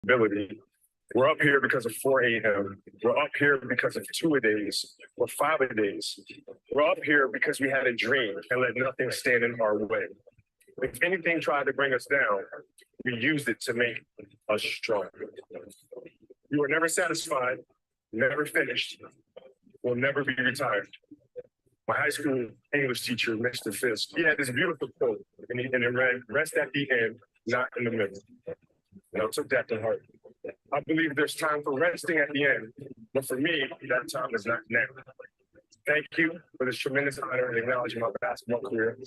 ability. We're up here because of 4 a.m. We're up here because of 2-a-days or 5-a-days. We're up here because we had a dream and let nothing stand in our way. If anything tried to bring us down, we used it to make us stronger. We were never satisfied, never finished, will never be retired. My high school English teacher, Mr. Fisk, he had this beautiful quote, and it read, "Rest at the end, not in the middle." And I took that to heart. I believe there's time for resting at the end, but for me, that time is not now. Thank you for this tremendous honor and acknowledging my basketball career,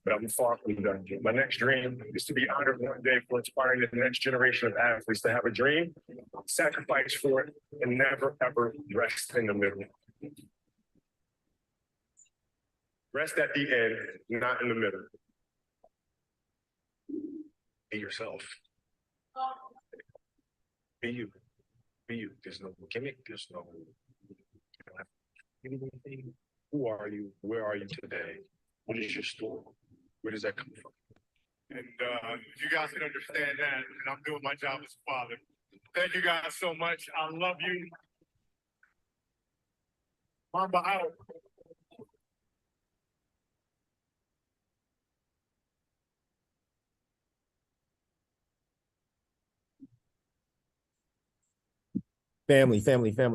but I'm far from done. My next dream is to be honored one day for inspiring the next generation of athletes to have a dream, sacrifice for it, and never, ever rest in the middle. Rest at the end, not in the middle. Be yourself. Be you. Be you. There's no gimmick. There's no. Anything. Who are you? Where are you today? What is your story? Where does that come from? And if you guys can understand that, and I'm doing my job as a father. Thank you guys so much. I love you. Mamba out. Family.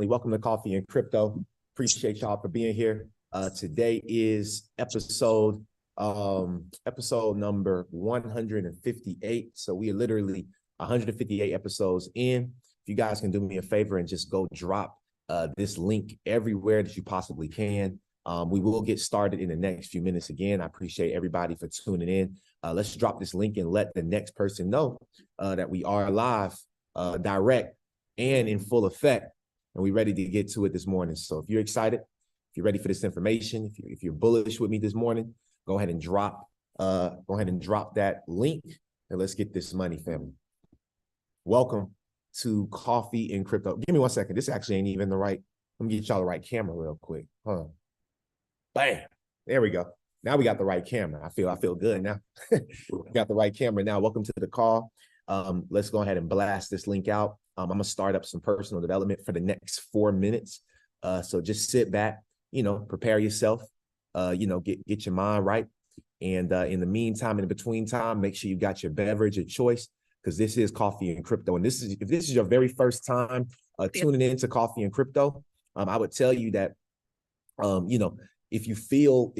Welcome to Coffee and Crypto. Appreciate y'all for being here. Today is episode number 158. So we are literally 158 episodes in. If you guys can do me a favor and just go drop this link everywhere that you possibly can. We will get started in the next few minutes again. I appreciate everybody for tuning in. Let's drop this link and let the next person know that we are live, direct, and in full effect, and we're ready to get to it this morning. So if you're excited, if you're ready for this information, if you're bullish with me this morning, go ahead and drop that link, and let's get this money, family. Welcome to Coffee and Crypto. Give me 1 second. This actually ain't even the right. Let me get y'all the right camera real quick. Bam. There we go. Now we got the right camera. I feel good now. We got the right camera now. Welcome to the call. Let's go ahead and blast this link out. I'm going to start up some personal development for the next 4 minutes. So just sit back, prepare yourself, get your mind right. And in the meantime, in between time, make sure you got your beverage of choice, because this is Coffee and Crypto. And if this is your very first time tuning in to Coffee and Crypto, I would tell you that, if you feel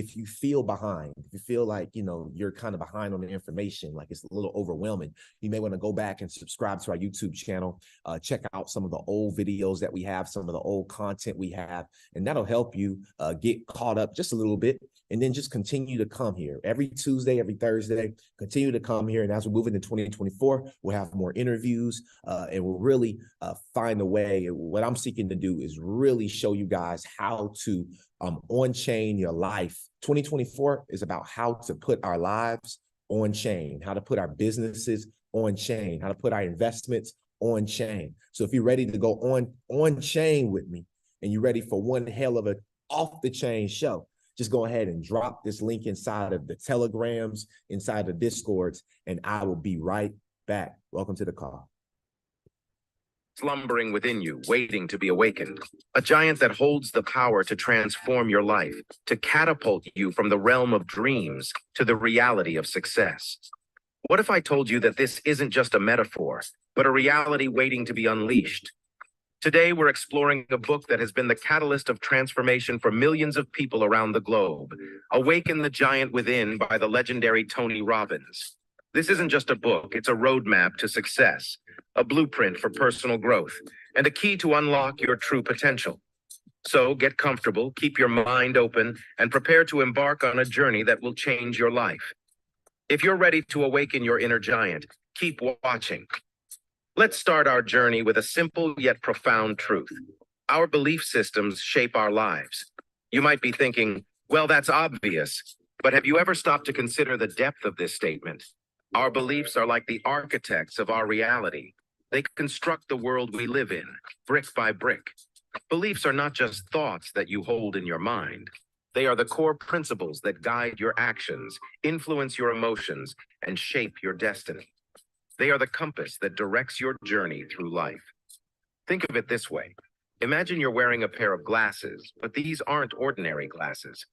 behind, if you feel like, you're kind of behind on the information, like it's a little overwhelming, you may want to go back and subscribe to our YouTube channel, check out some of the old videos that we have, some of the old content we have, and that'll help you get caught up just a little bit. And then just continue to come here every Tuesday, every Thursday, continue to come here. And as we move into 2024, we'll have more interviews and we'll really find a way. What I'm seeking to do is really show you guys how to on-chain your life. 2024 is about how to put our lives on chain, how to put our businesses on chain, how to put our investments on chain. So if you're ready to go on chain with me and you're ready for one hell of a off the chain show, just go ahead and drop this link inside of the Telegrams, inside the Discords, and I will be right back. Welcome to the call. Slumbering within you, waiting to be awakened. A giant that holds the power to transform your life, to catapult you from the realm of dreams to the reality of success. What if I told you that this isn't just a metaphor, but a reality waiting to be unleashed? Today, we're exploring a book that has been the catalyst of transformation for millions of people around the globe. Awaken the Giant Within by the legendary Tony Robbins. This isn't just a book, it's a roadmap to success, a blueprint for personal growth, and a key to unlock your true potential. So get comfortable, keep your mind open, and prepare to embark on a journey that will change your life. If you're ready to awaken your inner giant, keep watching. Let's start our journey with a simple yet profound truth. Our belief systems shape our lives. You might be thinking, well, that's obvious, but have you ever stopped to consider the depth of this statement? Our beliefs are like the architects of our reality. They construct the world we live in, brick by brick. Beliefs are not just thoughts that you hold in your mind. They are the core principles that guide your actions, influence your emotions, and shape your destiny. They are the compass that directs your journey through life. Think of it this way. Imagine you're wearing a pair of glasses, but these aren't ordinary glasses.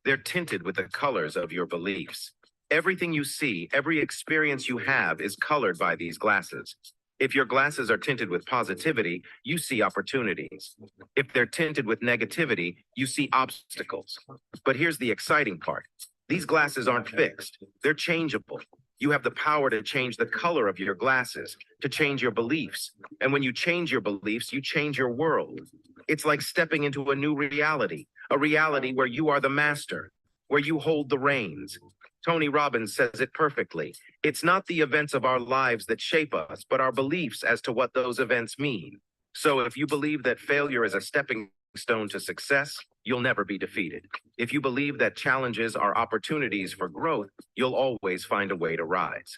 They're tinted with the colors of your beliefs. Everything you see, every experience you have is colored by these glasses. If your glasses are tinted with positivity, you see opportunities. If they're tinted with negativity, you see obstacles. But here's the exciting part. These glasses aren't fixed. They're changeable. You have the power to change the color of your glasses, to change your beliefs. And when you change your beliefs, you change your world. It's like stepping into a new reality, a reality where you are the master, where you hold the reins. Tony Robbins says it perfectly. It's not the events of our lives that shape us, but our beliefs as to what those events mean. So if you believe that failure is a stepping stone to success, you'll never be defeated. If you believe that challenges are opportunities for growth, you'll always find a way to rise.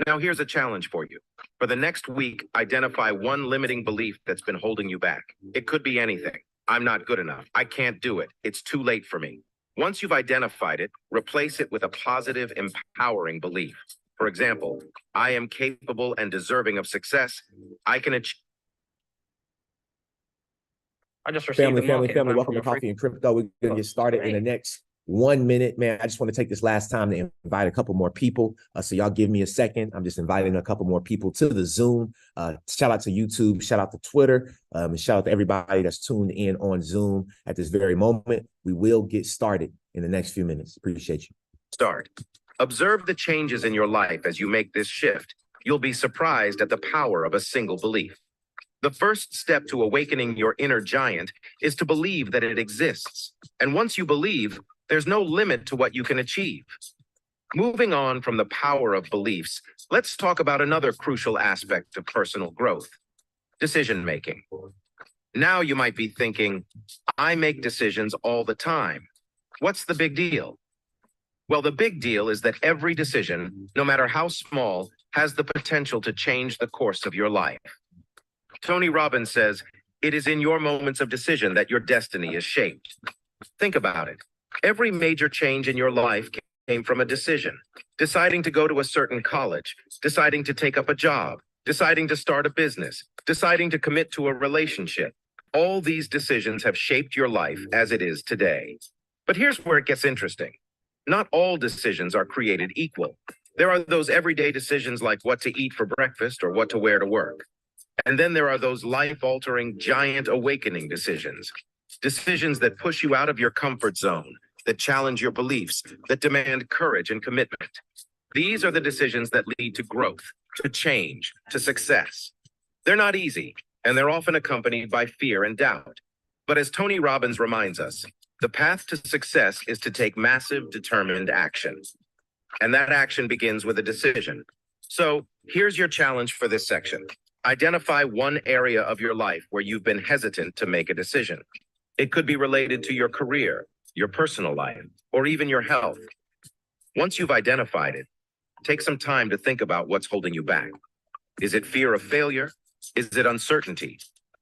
Now, here's a challenge for you. For the next week, identify one limiting belief that's been holding you back. It could be anything. I'm not good enough. I can't do it. It's too late for me. Once you've identified it, replace it with a positive, empowering belief. For example, I am capable and deserving of success. I can achieve. I just received Family, welcome to Coffee and Crypto. We're going to get started in the next 1 minute. Man, I just want to take this last time to invite a couple more people. So y'all give me a second. I'm just inviting a couple more people to the Zoom. Shout out to YouTube, shout out to Twitter, and shout out to everybody that's tuned in on Zoom at this very moment. We will get started in the next few minutes. Appreciate you. Start. Observe the changes in your life as you make this shift. You'll be surprised at the power of a single belief. The first step to awakening your inner giant is to believe that it exists. And once you believe, there's no limit to what you can achieve. Moving on from the power of beliefs, let's talk about another crucial aspect of personal growth: decision-making. Now you might be thinking, I make decisions all the time. What's the big deal? Well, the big deal is that every decision, no matter how small, has the potential to change the course of your life. Tony Robbins says, it is in your moments of decision that your destiny is shaped. Think about it. Every major change in your life came from a decision. Deciding to go to a certain college, deciding to take up a job, deciding to start a business, deciding to commit to a relationship. All these decisions have shaped your life as it is today. But here's where it gets interesting. Not all decisions are created equal. There are those everyday decisions like what to eat for breakfast or what to wear to work. And then there are those life-altering, giant awakening decisions. Decisions that push you out of your comfort zone, that challenge your beliefs, that demand courage and commitment. These are the decisions that lead to growth, to change, to success. They're not easy, and they're often accompanied by fear and doubt. But as Tony Robbins reminds us, the path to success is to take massive, determined action. And that action begins with a decision. So here's your challenge for this section. Identify one area of your life where you've been hesitant to make a decision. It could be related to your career, your personal life, or even your health. Once you've identified it, take some time to think about what's holding you back. Is it fear of failure? Is it uncertainty?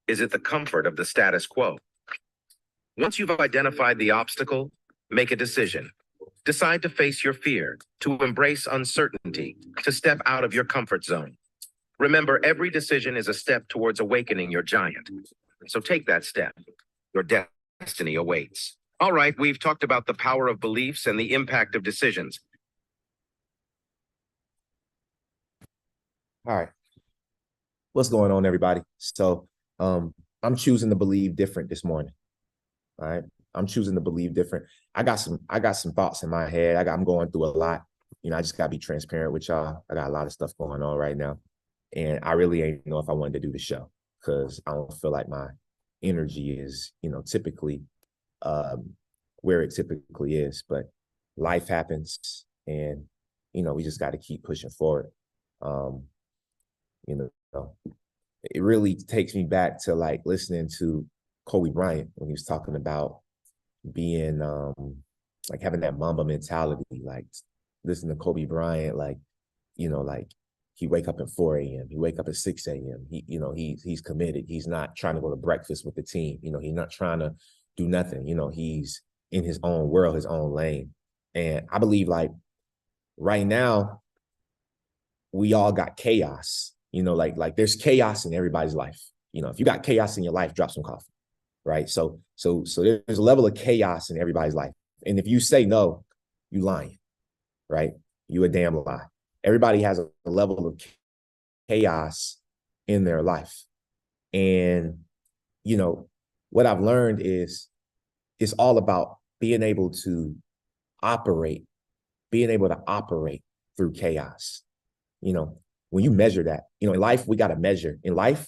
Is it the comfort of the status quo? Once you've identified the obstacle, make a decision. Decide to face your fear, to embrace uncertainty, to step out of your comfort zone. Remember, every decision is a step towards awakening your giant. So take that step. Your destiny awaits. All right, we've talked about the power of beliefs and the impact of decisions. All right. What's going on, everybody? So I'm choosing to believe different this morning. All right. I'm choosing to believe different. I got some thoughts in my head. I'm going through a lot. You know, I just gotta be transparent with y'all. I got a lot of stuff going on right now. And I really ain't know if I wanted to do the show because I don't feel like my energy is, you know, typically where it typically is. But life happens and, you know, we just got to keep pushing forward. You know, it really takes me back to like listening to Kobe Bryant when he was talking about being like having that Mamba mentality, like listen to Kobe Bryant, like, you know, like he wake up at 4 a.m. He wake up at 6 a.m. He, you know, he's committed. He's not trying to go to breakfast with the team. You know, he's not trying to do nothing. You know, he's in his own world, his own lane. And I believe like right now, we all got chaos, like there's chaos in everybody's life. If you got chaos in your life, drop some coffee, right? So there's a level of chaos in everybody's life. And if you say no, you lying, right? You a damn lie. Everybody has a level of chaos in their life. And, what I've learned is it's all about being able to operate through chaos. When you measure that, in life, we got to measure. In life,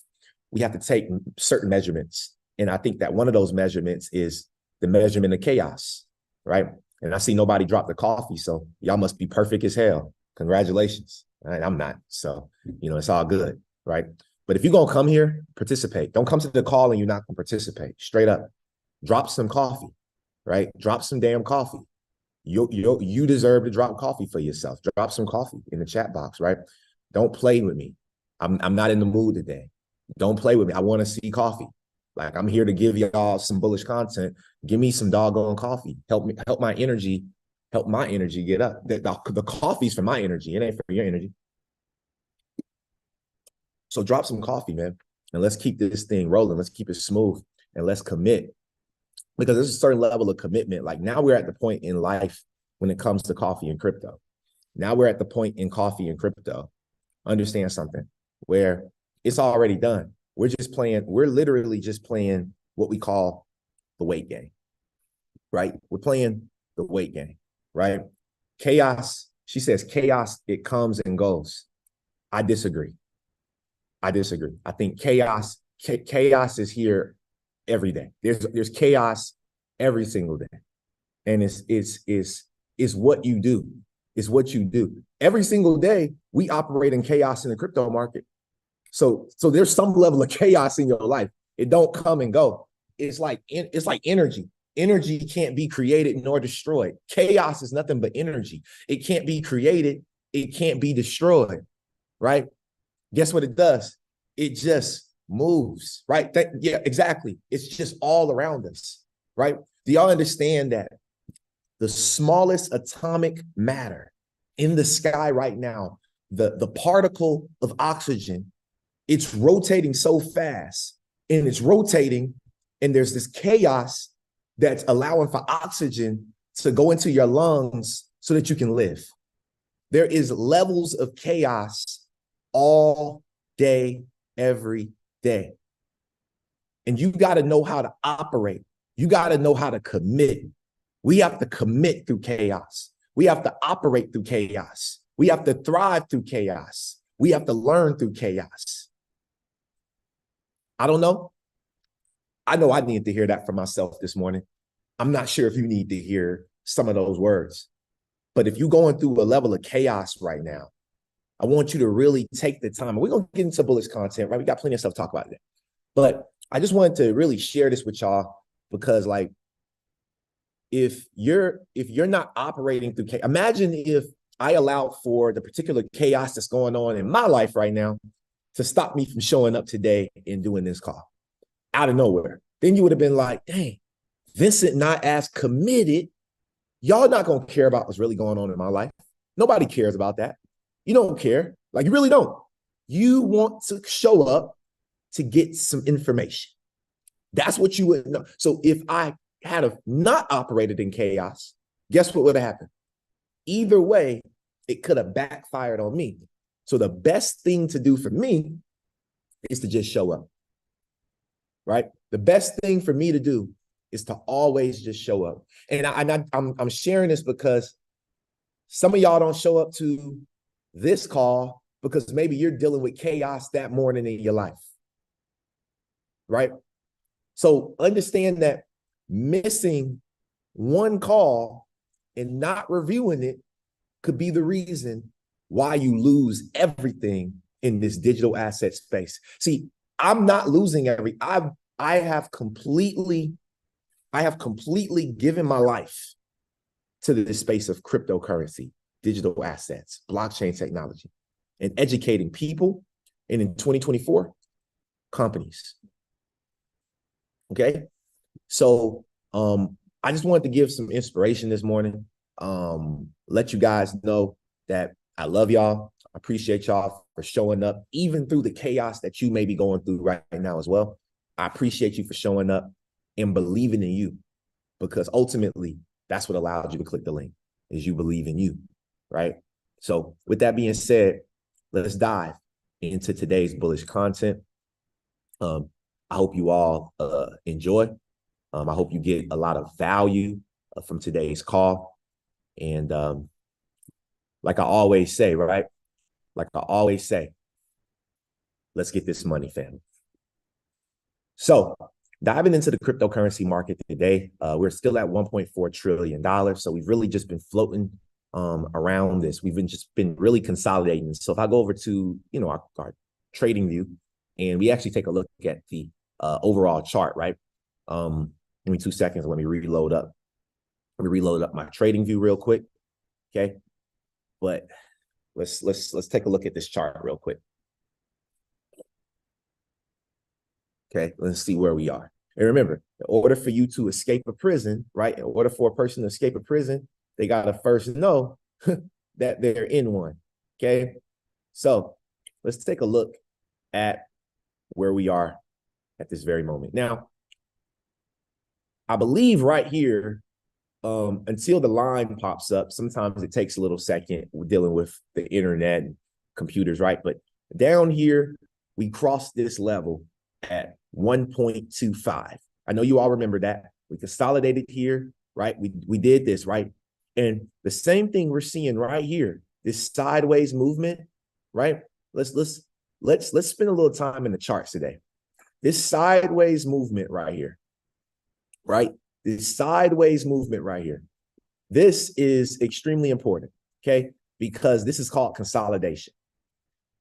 we have to take certain measurements. And I think that one of those measurements is the measurement of chaos, right? And I see nobody drop the coffee, so y'all must be perfect as hell. Congratulations. Right? I'm not. So, it's all good, right? But if you're going to come here, participate. Don't come to the call and you're not going to participate. Straight up. Drop some coffee, right? Drop some damn coffee. You deserve to drop coffee for yourself. Drop some coffee in the chat box, right? Don't play with me. I'm not in the mood today. Don't play with me. I want to see coffee. Like, I'm here to give y'all some bullish content. Give me some doggone coffee. Help my energy get up. The coffee's for my energy. It ain't for your energy. So drop some coffee, man. And let's keep this thing rolling. Let's keep it smooth and let's commit. Because there's a certain level of commitment. Like, now we're at the point in life when it comes to coffee and crypto. Now we're at the point in coffee and crypto. Understand something where it's already done. We're literally just playing what we call the wait game, right? We're playing the wait game, right? Chaos, she says, chaos, it comes and goes. I disagree. I think chaos is here every day. There's chaos every single day. And it's what you do. It's what you do. Every single day, we operate in chaos in the crypto market. So there's some level of chaos in your life. It don't come and go. It's like energy. Energy can't be created nor destroyed. Chaos is nothing but energy. It can't be created. It can't be destroyed, right? Guess what it does? It just moves, right? Yeah, exactly. It's just all around us, right? Do y'all understand that the smallest atomic matter in the sky right now, the particle of oxygen, it's rotating so fast, and it's rotating, and there's this chaos that's allowing for oxygen to go into your lungs so that you can live. There is levels of chaos all day, every day. And you got to know how to operate. You got to know how to commit. We have to commit through chaos. We have to operate through chaos. We have to thrive through chaos. We have to learn through chaos. I don't know. I know I need to hear that for myself this morning. I'm not sure if you need to hear some of those words. But if you're going through a level of chaos right now, I want you to really take the time. We're going to get into bullish content, right? We got plenty of stuff to talk about today. But I just wanted to really share this with y'all because, like, if you're not operating through chaos, imagine if I allowed for the particular chaos that's going on in my life right now to stop me from showing up today and doing this call out of nowhere. Then you would have been like, dang, Vincent not as committed. Y'all not going to care about what's really going on in my life. Nobody cares about that. You don't care. Like, you really don't. You want to show up to get some information. That's what you would know. So if I had not operated in chaos, guess what would have happened? Either way, it could have backfired on me. So the best thing to do for me is to just show up, right? The best thing for me to do is to always just show up. And I'm sharing this because some of y'all don't show up to this call because maybe you're dealing with chaos that morning in your life, right? So understand that missing one call and not reviewing it could be the reason why you lose everything in this digital asset space. See, I'm not losing I have completely given my life to this space of cryptocurrency, digital assets, blockchain technology, and educating people, and in 2024, companies. Okay, so I just wanted to give some inspiration this morning. Let you guys know that I love y'all. I appreciate y'all for showing up, even through the chaos that you may be going through right now as well. I appreciate you for showing up and believing in you, because ultimately that's what allowed you to click the link, is you believe in you, right? So with that being said, let's dive into today's bullish content. I hope you all enjoy. I hope you get a lot of value from today's call. And like I always say, right? Like I always say, let's get this money, family. So diving into the cryptocurrency market today, we're still at $1.4 trillion. So we've really just been floating around this. We've been really consolidating. So if I go over to, our trading view, and we actually take a look at the overall chart, right? Give me 2 seconds. Let me reload up. Let me reload up my trading view real quick. Okay. But let's take a look at this chart real quick. Okay, let's see where we are. And remember, in order for you to escape a prison, right? In order for a person to escape a prison, they gotta first know that they're in one. Okay. So let's take a look at where we are at this very moment. Now, I believe right here, until the line pops up, sometimes it takes a little second. We're dealing with the internet and computers, right? But down here, we crossed this level at 1.25. I know you all remember that. We consolidated here, right? We did this, right? And the same thing we're seeing right here, this sideways movement, right? Let's spend a little time in the charts today. This sideways movement right here, right? This sideways movement right here. This is extremely important, okay? Because this is called consolidation.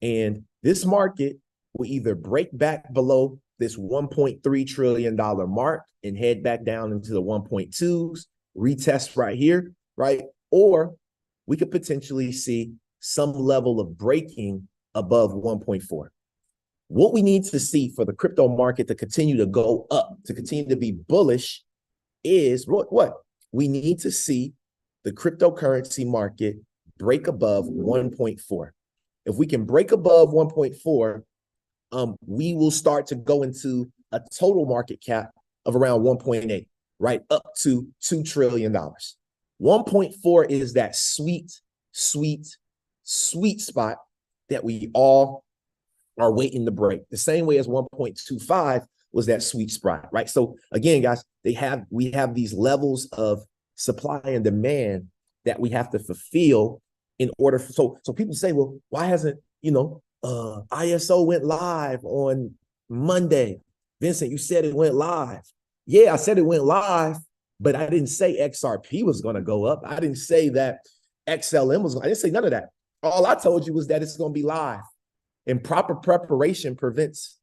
And this market will either break back below this $1.3 trillion mark and head back down into the 1.2s, retest right here, right? Or we could potentially see some level of breaking above 1.4. What we need to see for the crypto market to continue to go up, to continue to be bullish, is what? We need to see the cryptocurrency market break above 1.4. If we can break above 1.4, we will start to go into a total market cap of around 1.8, right? Up to $2 trillion. 1.4 is that sweet spot that we all are waiting to break. The same way as 1.25 was that sweet spot, right? So again, guys, we have these levels of supply and demand that we have to fulfill in order for, so people say, well, why hasn't, ISO went live on Monday? Vincent, you said it went live. Yeah, I said it went live, but I didn't say XRP was going to go up. I didn't say that XLM was, I didn't say none of that. All I told you was that it's going to be live, and proper preparation prevents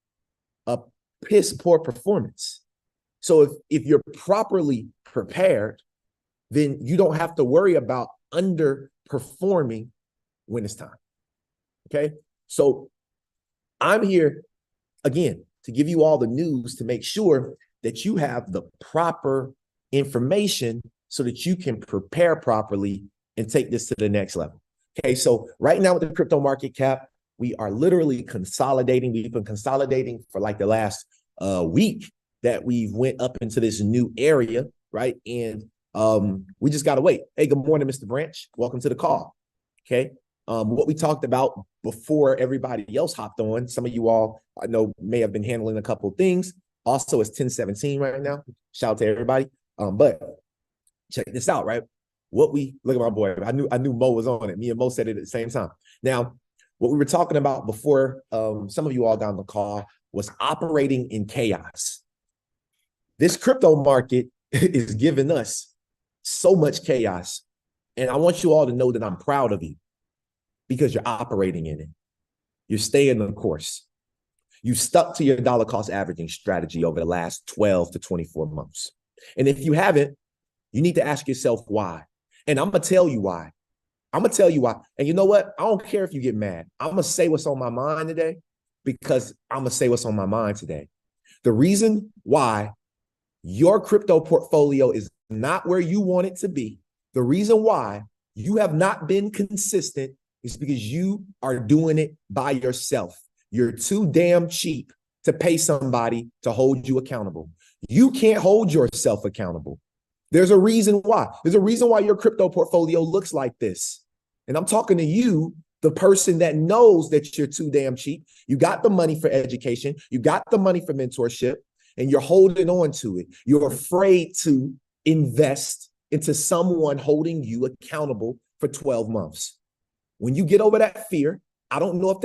a piss poor performance. So if you're properly prepared, then you don't have to worry about underperforming when it's time. Okay. So I'm here again to give you all the news to make sure that you have the proper information so that you can prepare properly and take this to the next level. Okay. So right now with the crypto market cap, we are literally consolidating. We've been consolidating for like the last week that we've went up into this new area, right? And we just got to wait. Hey, good morning, Mr. Branch. Welcome to the call. Okay. What we talked about before everybody else hopped on, some of you all I know may have been handling a couple of things. Also, it's 10:17 right now. Shout out to everybody. But check this out, right? Look at my boy. I knew Mo was on it. Me and Mo said it at the same time. Now, what we were talking about before some of you all got on the call was operating in chaos. This crypto market is giving us so much chaos. And I want you all to know that I'm proud of you because you're operating in it. You're staying the course. You stuck to your dollar cost averaging strategy over the last 12 to 24 months. And if you haven't, you need to ask yourself why. And I'm going to tell you why. I'm going to tell you why. And you know what? I don't care if you get mad. I'm going to say what's on my mind today because I'm going to say what's on my mind today. The reason why your crypto portfolio is not where you want it to be, the reason why you have not been consistent It's because you are doing it by yourself. You're too damn cheap to pay somebody to hold you accountable. You can't hold yourself accountable. There's a reason why. There's a reason why your crypto portfolio looks like this. And I'm talking to you, the person that knows that you're too damn cheap. You got the money for education. You got the money for mentorship, and you're holding on to it. You're afraid to invest into someone holding you accountable for 12 months. When you get over that fear, I don't know if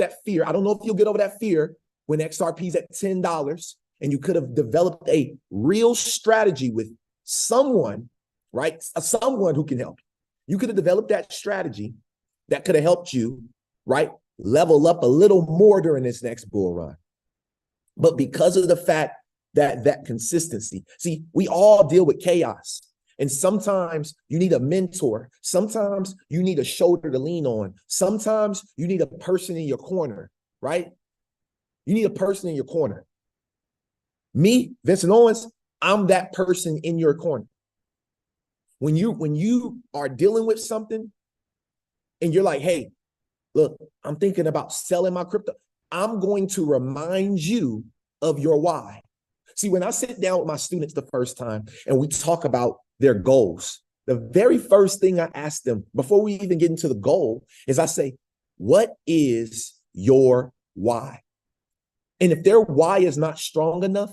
you'll get over that fear when XRP is at $10 and you could have developed a real strategy with someone, right? Someone who can help. You could have developed that strategy that could have helped you, right? Level up a little more during this next bull run. But because of the fact that consistency, see, we all deal with chaos. And sometimes you need a mentor. Sometimes you need a shoulder to lean on. Sometimes you need a person in your corner, right? You need a person in your corner. Me, Vincent Owens, I'm that person in your corner. When you are dealing with something and you're like, hey, look, I'm thinking about selling my crypto, I'm going to remind you of your why. See, when I sit down with my students the first time and we talk about their goals, the very first thing I ask them before we even get into the goal is I say, what is your why? And if their why is not strong enough,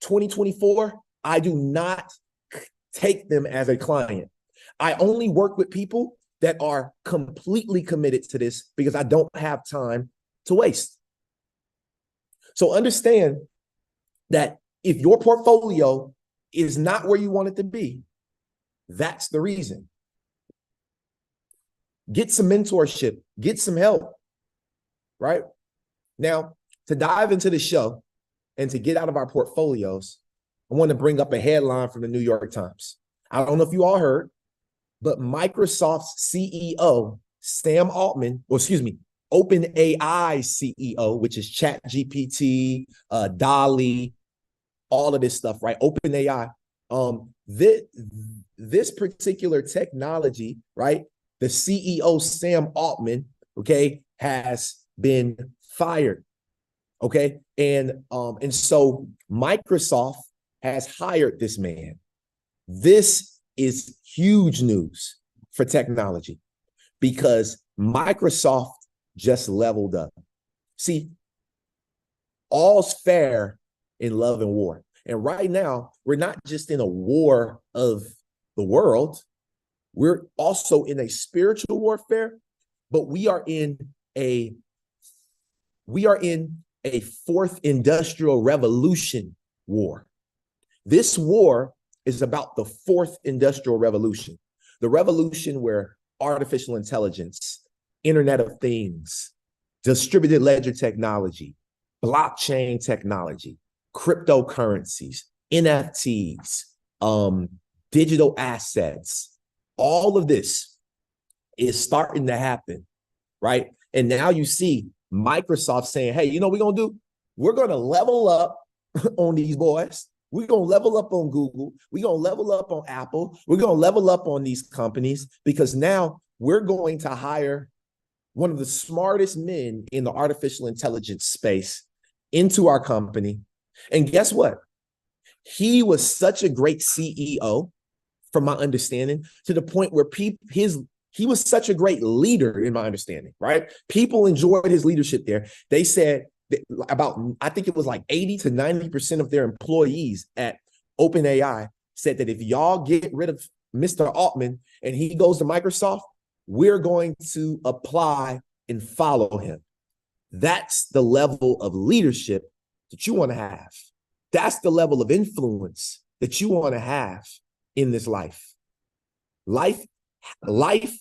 2024, I do not take them as a client. I only work with people that are completely committed to this because I don't have time to waste. So understand that if your portfolio is not where you want it to be, that's the reason. Get some mentorship, get some help, right? Now, to dive into the show and to get out of our portfolios, I want to bring up a headline from the New York Times. I don't know if you all heard, but Microsoft's CEO, Sam Altman, OpenAI CEO, which is ChatGPT, DALL-E, all of this stuff, right? OpenAI. This particular technology, right? The CEO, Sam Altman, okay, has been fired. Okay. And so Microsoft has hired this man. This is huge news for technology because Microsoft just leveled up. See, all's fair in love and war. And right now, we're not just in a war of the world, we're also in a spiritual warfare, but we are in a fourth industrial revolution war. This war is about the fourth industrial revolution, the revolution where artificial intelligence, Internet of Things, distributed ledger technology, blockchain technology, cryptocurrencies, NFTs, digital assets, all of this is starting to happen, right? And now you see Microsoft saying, hey, you know what we're going to do? We're going to level up on these boys. We're going to level up on Google. We're going to level up on Apple. We're going to level up on these companies because now we're going to hire one of the smartest men in the artificial intelligence space into our company. And guess what? He was such a great CEO, from my understanding, to the point where he was such a great leader, in my understanding, right? People enjoyed his leadership there. They said that I think it was like 80 to 90% of their employees at OpenAI said that if y'all get rid of Mr. Altman and he goes to Microsoft, we're going to apply and follow him. That's the level of leadership that you want to have. That's the level of influence that you want to have in this life. Life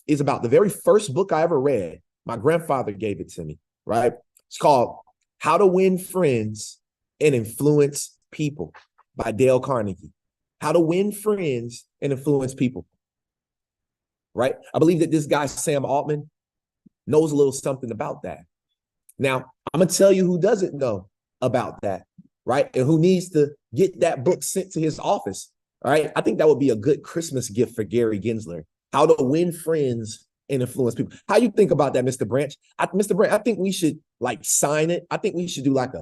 is about the very first book I ever read. My grandfather gave it to me, right? It's called How to Win Friends and Influence People by Dale Carnegie. How to Win Friends and Influence People, right? I believe that this guy, Sam Altman, knows a little something about that. Now, I'm going to tell you who doesn't know about that, right? And who needs to get that book sent to his office, right? I think that would be a good Christmas gift for Gary Gensler. How to Win Friends and influence people. How you think about that, Mr. Branch? Mr. Branch, I think we should like sign it. I think we should do like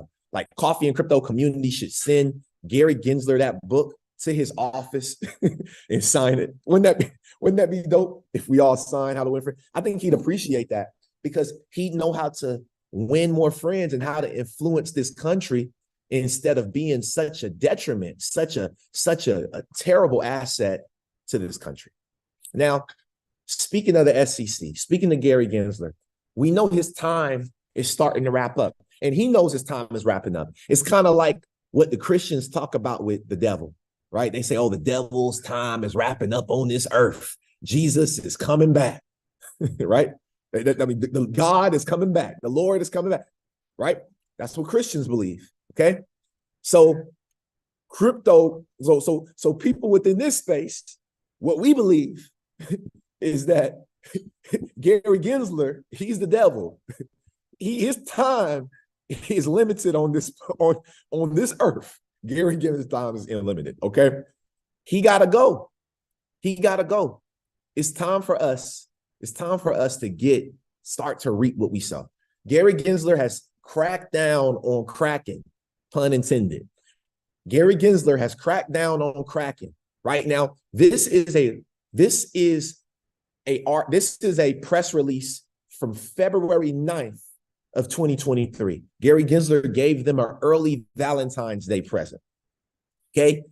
Coffee and Crypto community should send Gary Gensler that book to his office and sign it. Wouldn't that be dope if we all sign How to Win Friends? I think he'd appreciate that because he'd know how to win more friends and how to influence this country instead of being such a detriment, such a terrible asset to this country. Now, speaking of the SEC, speaking of Gary Gensler, we know his time is starting to wrap up, and he knows his time is wrapping up. It's kind of like what the Christians talk about with the devil, right? They say, oh, the devil's time is wrapping up on this earth. Jesus is coming back, right? I mean, the God is coming back. The Lord is coming back, right? That's what Christians believe, okay? So crypto, so people within this space, what we believe is that Gary Gensler, he's the devil. His time is limited on this earth. Gary Gensler's time is unlimited, okay? He gotta go. He gotta go. It's time for us to start to reap what we sow. Gary Gensler has cracked down on Kraken, pun intended. Gary Gensler has cracked down on Kraken. Right now, this is a press release from February 9th of 2023. Gary Gensler gave them an early Valentine's Day present. Okay.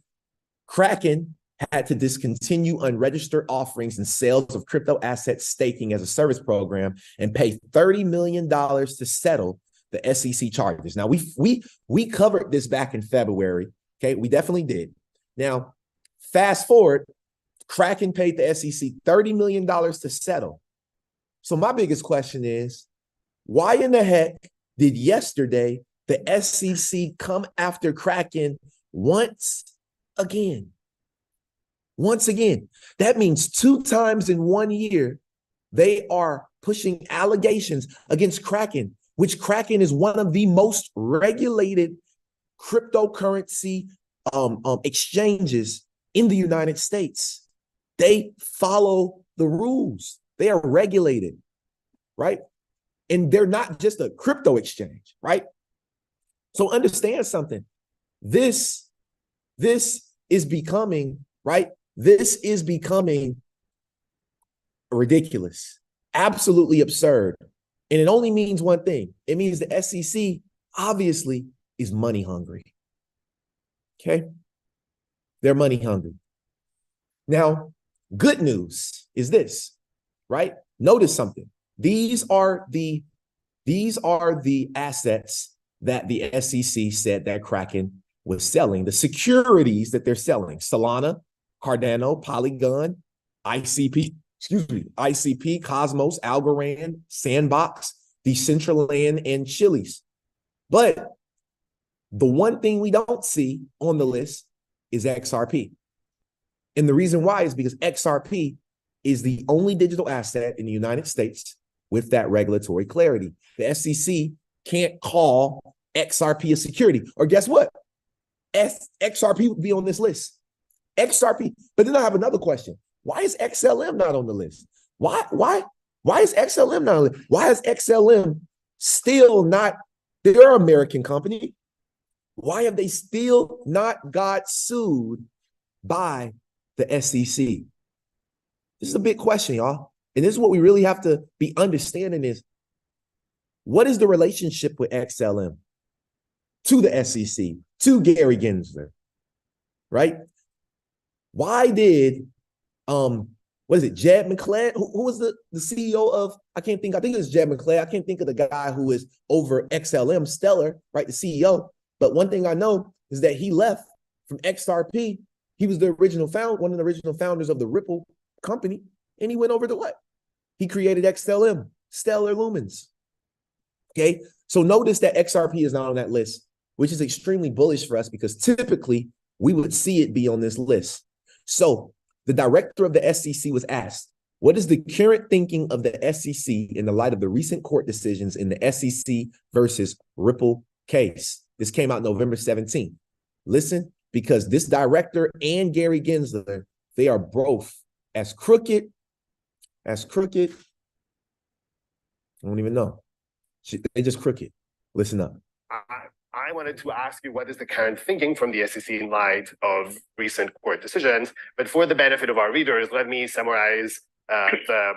Kraken had to discontinue unregistered offerings and sales of crypto asset staking as a service program and pay $30 million to settle the SEC charges. Now, we covered this back in February. Okay, we definitely did. Now, fast forward, Kraken paid the SEC $30 million to settle. So my biggest question is, why in the heck did yesterday the SEC come after Kraken once again? Once again, that means 2 times in 1 year, they are pushing allegations against Kraken, which Kraken is one of the most regulated cryptocurrency exchanges in the United States. They follow the rules. They are regulated, right? And they're not just a crypto exchange, right? So understand something. This is becoming, right? This is becoming ridiculous, absolutely absurd. And it only means one thing. It means the SEC obviously is money hungry. Okay? They're money hungry. Now, good news is this, right? Notice something. These are the assets that the SEC said that Kraken was selling, the securities that they're selling: Solana, Cardano, Polygon, ICP, Cosmos, Algorand, Sandbox, Decentraland, and Chiliz. But the one thing we don't see on the list is XRP. And the reason why is because XRP is the only digital asset in the United States with that regulatory clarity. The SEC can't call XRP a security. Or guess what? XRP would be on this list. XRP. But then I have another question. Why is XLM not on the list? Why is XLM not on the list? Why is XLM still not, they're an American company. Why have they still not got sued by the SEC? This is a big question, y'all. And this is what we really have to be understanding is, what is the relationship with XLM to the SEC, to Gary Gensler, right? Why did, what is it, Jed McClay? Who was the CEO of, I think it was Jed McClay. I can't think of the guy who is over XLM, Stellar, right, the CEO. But one thing I know is that he left from XRP. He was the one of the original founders of the Ripple company, and he went over to what? He created XLM, Stellar Lumens. Okay, so notice that XRP is not on that list, which is extremely bullish for us because typically we would see it be on this list. So the director of the SEC was asked, what is the current thinking of the SEC in the light of the recent court decisions in the SEC versus Ripple case? This came out November 17th. Listen, because this director and Gary Gensler, they are both as crooked I don't even know. They just crooked. Listen up. I wanted to ask you what is the current thinking from the SEC in light of recent court decisions. But for the benefit of our readers, let me summarize the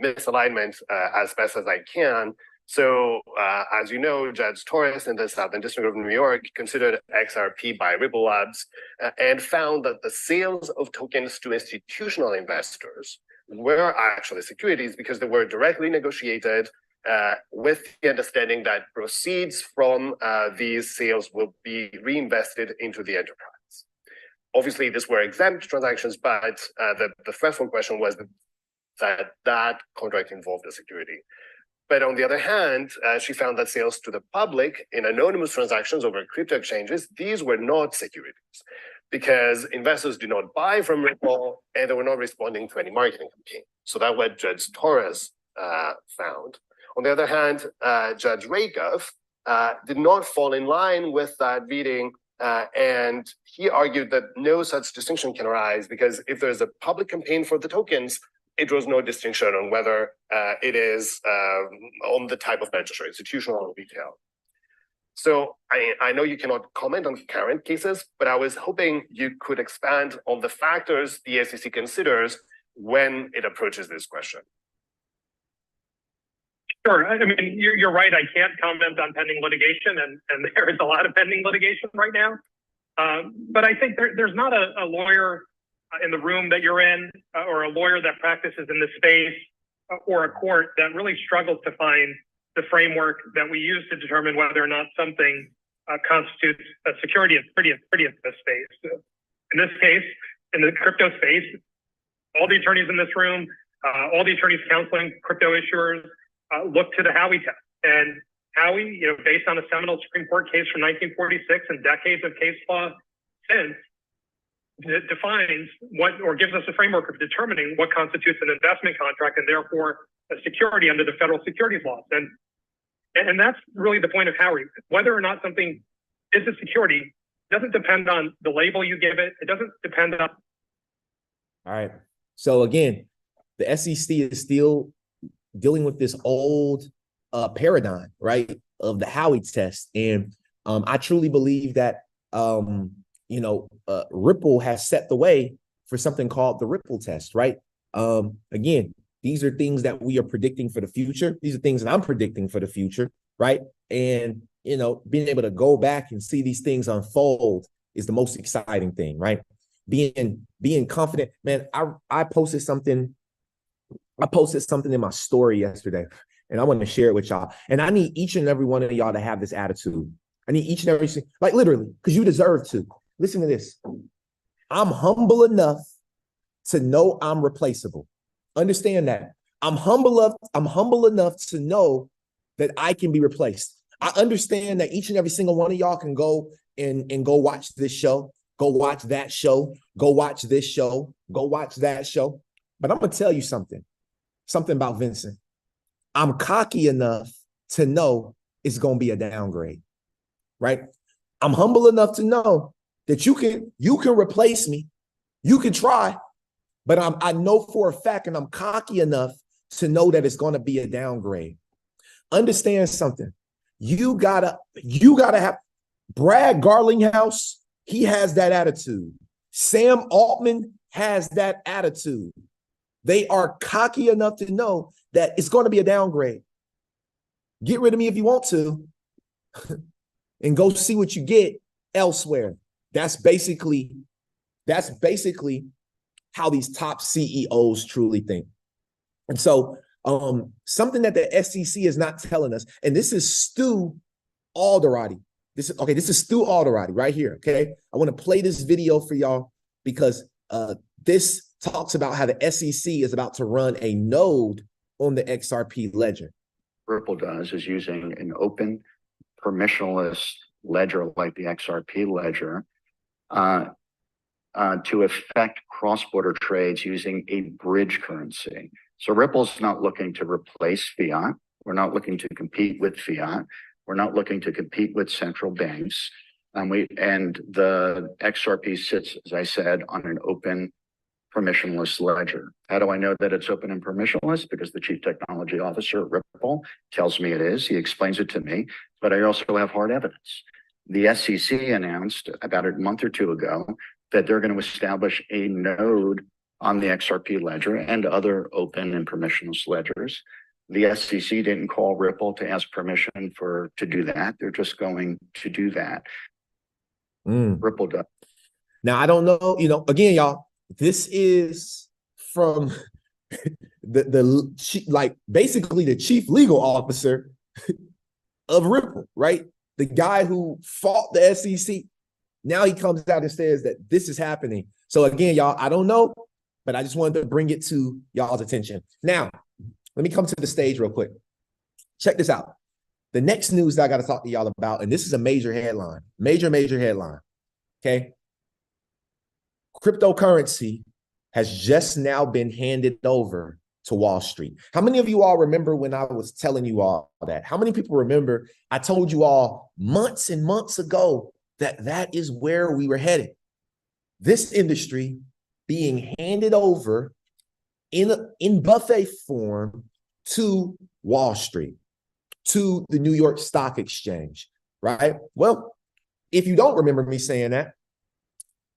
misalignment as best as I can. So, as you know, Judge Torres in the Southern District of New York considered XRP by Ripple Labs and found that the sales of tokens to institutional investors were actually securities because they were directly negotiated with the understanding that proceeds from these sales will be reinvested into the enterprise. Obviously, these were exempt transactions, but the threshold question was that contract involved a security. But on the other hand, she found that sales to the public in anonymous transactions over crypto exchanges, these were not securities because investors did not buy from Ripple and they were not responding to any marketing campaign. So that's what Judge Torres found. On the other hand, Judge Rakoff did not fall in line with that reading, and he argued that no such distinction can arise because if there's a public campaign for the tokens, it draws no distinction on whether it is on the type of beneficiary, institutional or retail. So I know you cannot comment on current cases, but I was hoping you could expand on the factors the SEC considers when it approaches this question. Sure. I mean, you're right. I can't comment on pending litigation, and there is a lot of pending litigation right now. But I think there's not a lawyer in the room that you're in or a lawyer that practices in this space or a court that really struggles to find the framework that we use to determine whether or not something constitutes a security. It's pretty in this space. In this case, in the crypto space, all the attorneys in this room, all the attorneys counseling crypto issuers, look to the Howey test. And Howey, based on a seminal Supreme Court case from 1946 and decades of case law since, defines what or gives us a framework of determining what constitutes an investment contract and therefore a security under the federal securities laws. And that's really the point of Howey. Whether or not something is a security doesn't depend on the label you give it. It doesn't depend on. All right. So again, the SEC is still dealing with this old paradigm, right, of the Howey test. And I truly believe that, Ripple has set the way for something called the Ripple test, right? Again, these are things that we are predicting for the future. These are things that I'm predicting for the future, right? And, being able to go back and see these things unfold is the most exciting thing, right? Being confident, man. I posted something in my story yesterday, and I want to share it with y'all. And I need each and every one of y'all to have this attitude. I need each and every, like literally, because you deserve to. Listen to this. I'm humble enough to know I'm replaceable. Understand that. I'm humble enough to know that I can be replaced. I understand that each and every single one of y'all can go and go watch this show, go watch that show, go watch this show, go watch that show. But I'm going to tell you something about Vincent. I'm cocky enough to know it's going to be a downgrade, right? I'm humble enough to know that you can replace me. You can try, but I know for a fact, and I'm cocky enough to know that it's going to be a downgrade. Understand something. You gotta have Brad Garlinghouse. He has that attitude. Sam Altman has that attitude. They are cocky enough to know that it's going to be a downgrade. Get rid of me if you want to and go see what you get elsewhere. That's basically how these top CEOs truly think. And so something that the SEC is not telling us, and this is Stu Alderati. This is Stu Alderati right here, okay? I want to play this video for y'all because this talks about how the SEC is about to run a node on the XRP ledger. Ripple does is using an open, permissionless ledger like the XRP ledger to affect cross-border trades using a bridge currency. So Ripple's not looking to replace fiat. We're not looking to compete with fiat. We're not looking to compete with central banks. And the XRP sits, as I said, on an open permissionless ledger. How do I know that it's open and permissionless? Because the chief technology officer at Ripple tells me it is. He explains it to me, but I also have hard evidence. The SEC announced about a month or two ago that they're going to establish a node on the XRP ledger and other open and permissionless ledgers. The SEC didn't call Ripple to ask permission to do that. They're just going to do that. Ripple does. Now, I don't know, again, y'all, this is from basically the chief legal officer of Ripple, right? The guy who fought the SEC. Now he comes out and says that this is happening. So again, y'all, I don't know, but I just wanted to bring it to y'all's attention. Now, let me come to the stage real quick. Check this out. The next news that I got to talk to y'all about, and this is a major headline, major headline, okay? Cryptocurrency has just now been handed over to Wall Street. How many of you all remember when I was telling you all that? How many people remember I told you all months and months ago that that is where we were headed? This industry being handed over in buffet form to Wall Street, to the New York Stock Exchange, right? Well, if you don't remember me saying that,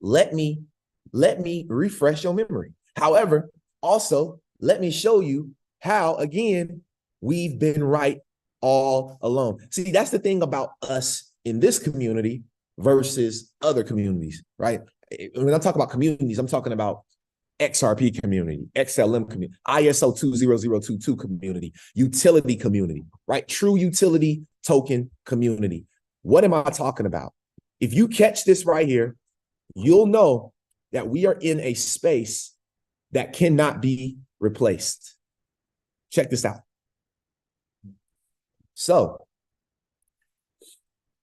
let me refresh your memory. However, also, let me show you how, again, we've been right all along. See, that's the thing about us in this community versus other communities, right? When I talk about communities, I'm talking about XRP community, XLM community, ISO 20022 community, utility community, right? True utility token community. What am I talking about? If you catch this right here, you'll know that we are in a space that cannot be replaced. Check this out. So,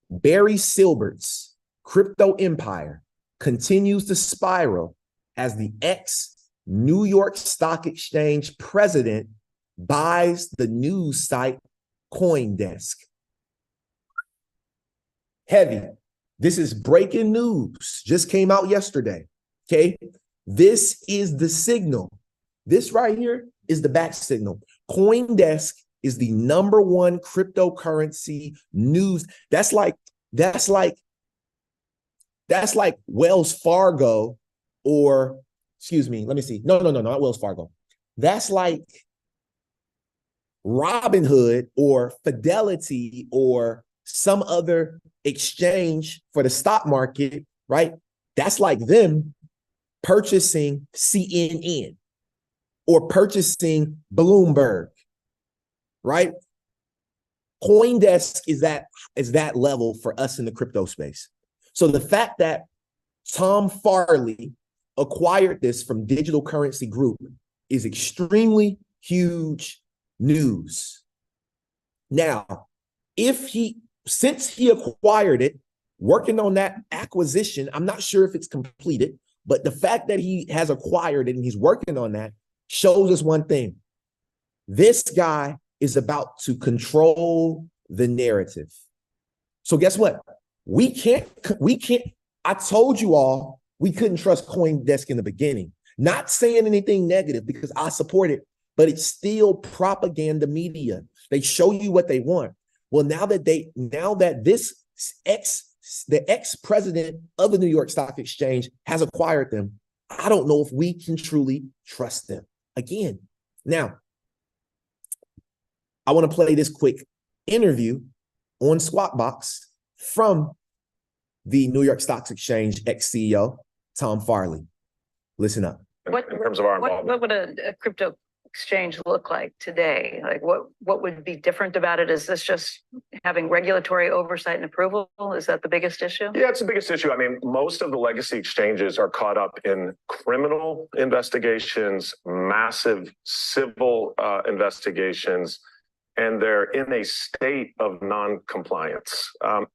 Barry Silbert's crypto empire continues to spiral as the ex-New York Stock Exchange president buys the news site CoinDesk. Heavy. This is breaking news. Just came out yesterday. Okay. This is the signal. This right here is the back signal. CoinDesk is the #1 cryptocurrency news. That's like Wells Fargo, or excuse me, let me see. No, not Wells Fargo. That's like Robinhood or Fidelity or some other exchange for the stock market, right? That's like them purchasing CNN or purchasing Bloomberg, right? CoinDesk is that level for us in the crypto space. So the fact that Tom Farley acquired this from Digital Currency Group is extremely huge news. Now, since he acquired it, working on that acquisition, I'm not sure if it's completed, but the fact that he has acquired it and he's working on that shows us one thing. This guy is about to control the narrative. So guess what? We can't, I told you all we couldn't trust CoinDesk in the beginning. Not saying anything negative because I support it, but it's still propaganda media. They show you what they want. Well, now that the ex-president of the New York Stock Exchange has acquired them, I don't know if we can truly trust them again. Now, I want to play this quick interview on Squawkbox from the New York Stock Exchange ex-CEO, Tom Farley. Listen up. In terms of our involvement. What would a crypto exchange look like today? Like what would be different about it? Is this just having regulatory oversight and approval? Is that the biggest issue? Yeah, it's the biggest issue. I mean, most of the legacy exchanges are caught up in criminal investigations, massive civil investigations, and they're in a state of non-compliance. All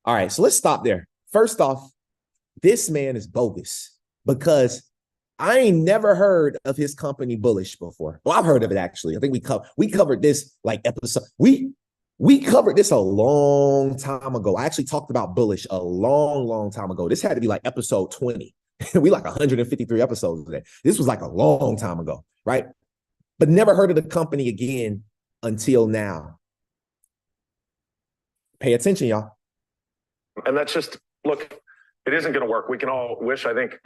right, so let's stop there. First off, this man is bogus because I ain't never heard of his company Bullish before. Well, I've heard of it actually. I think we covered this like episode. We covered this a long time ago. I actually talked about Bullish a long time ago. This had to be like episode 20. We like 153 episodes today. This was like a long time ago, right? But never heard of the company again until now. Pay attention, y'all. And that's just, look, it isn't going to work. We can all wish, I think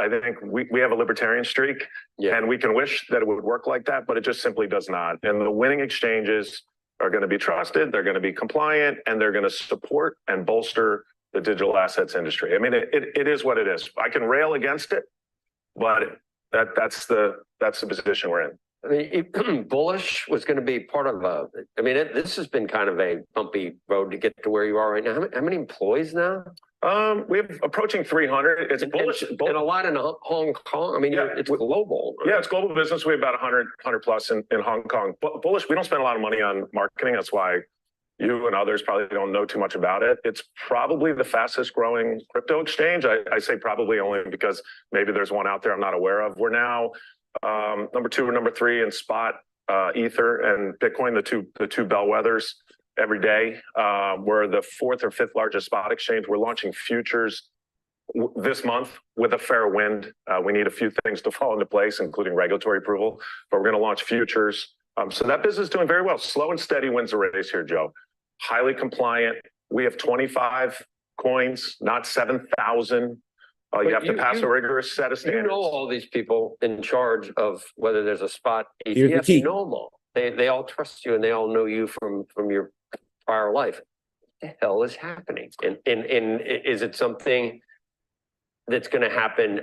we have a libertarian streak, and we can wish that it would work like that, but it just simply does not. And the winning exchanges are going to be trusted, they're going to be compliant, and they're going to support and bolster the digital assets industry. I mean, it is what it is. I can rail against it, but that's the position we're in. I mean, Bullish was going to be part of this has been kind of a bumpy road to get to where you are right now. How many employees now? We have approaching 300. It's Bullish. And a lot in Hong Kong. I mean, it's global. Right? Yeah, it's global business. We have about 100 plus in Hong Kong. But Bullish, we don't spend a lot of money on marketing. That's why you and others probably don't know too much about it. It's probably the fastest growing crypto exchange. I say probably only because maybe there's one out there I'm not aware of. We're now number 2 or number 3 in spot Ether and Bitcoin, the two bellwethers every day. We're the 4th or 5th largest spot exchange. We're launching futures this month with a fair wind. We need a few things to fall into place, including regulatory approval, but we're going to launch futures. So that business is doing very well. Slow and steady wins the race here, Joe. Highly compliant. We have 25 coins, not 7,000. You have to pass a rigorous set of standards. You know all these people in charge of whether there's a spot ETF. You know them all. They all trust you and they all know you from your prior life. What the hell is happening? And is it something that's going to happen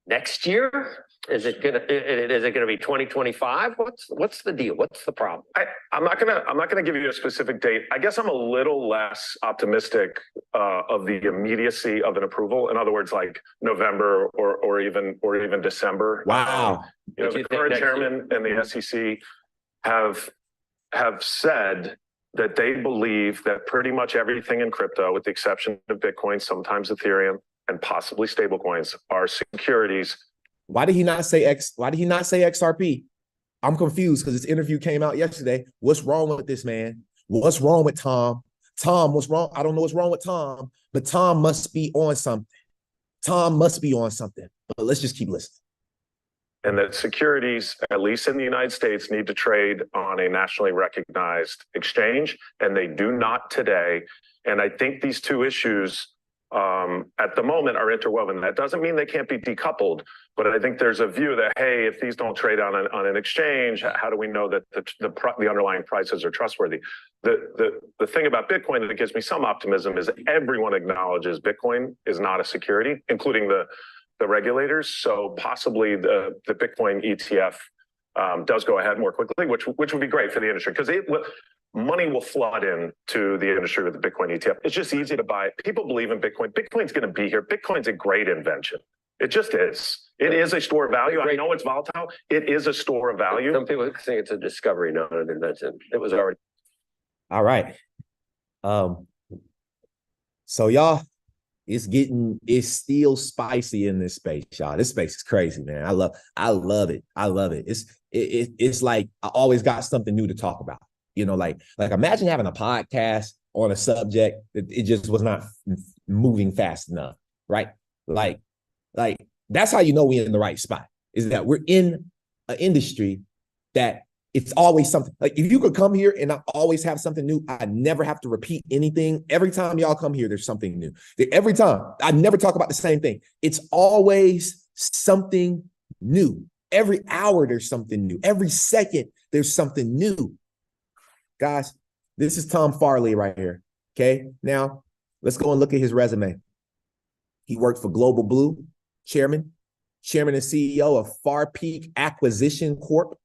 next year? Is it gonna be 2025? What's the deal? What's the problem? I'm not gonna give you a specific date. I guess I'm a little less optimistic of the immediacy of an approval. In other words, like November or even December. Wow. The current chairman and the SEC have said that they believe that pretty much everything in crypto, with the exception of Bitcoin, sometimes Ethereum, and possibly stablecoins, are securities. Why did he not say XRP? I'm confused because this interview came out yesterday. What's wrong with this man? What's wrong with Tom? Tom, what's wrong? I don't know what's wrong with Tom, but Tom must be on something. Tom must be on something. But let's just keep listening. And that securities, at least in the United States, need to trade on a nationally recognized exchange, and they do not today. And I think these two issues at the moment are interwoven. That doesn't mean they can't be decoupled, but I think there's a view that, hey, if these don't trade on an exchange, how do we know that the underlying prices are trustworthy? The thing about Bitcoin that gives me some optimism is everyone acknowledges Bitcoin is not a security, including the regulators. So possibly the Bitcoin ETF does go ahead more quickly, which would be great for the industry, because money will flood into the industry with the Bitcoin ETF. It's just easy to buy. People believe in Bitcoin. Bitcoin's going to be here. Bitcoin's a great invention. It just is. It is a store of value. I know it's volatile. It is a store of value. Some people think it's a discovery, not an invention. It was already. All right. So y'all, it's still spicy in this space, y'all. This space is crazy, man. I love it. It's like I always got something new to talk about. You know, like imagine having a podcast on a subject that it just was not moving fast enough, right? Like that's how you know we're in the right spot, is that we're in an industry that it's always something. Like if you could come here and I always have something new, I never have to repeat anything. Every time y'all come here, there's something new. Every time, I never talk about the same thing. It's always something new. Every hour, there's something new. Every second, there's something new. Guys, this is Tom Farley right here, okay? Now, let's go and look at his resume. He worked for Global Blue, chairman and CEO of Far Peak Acquisition Corp.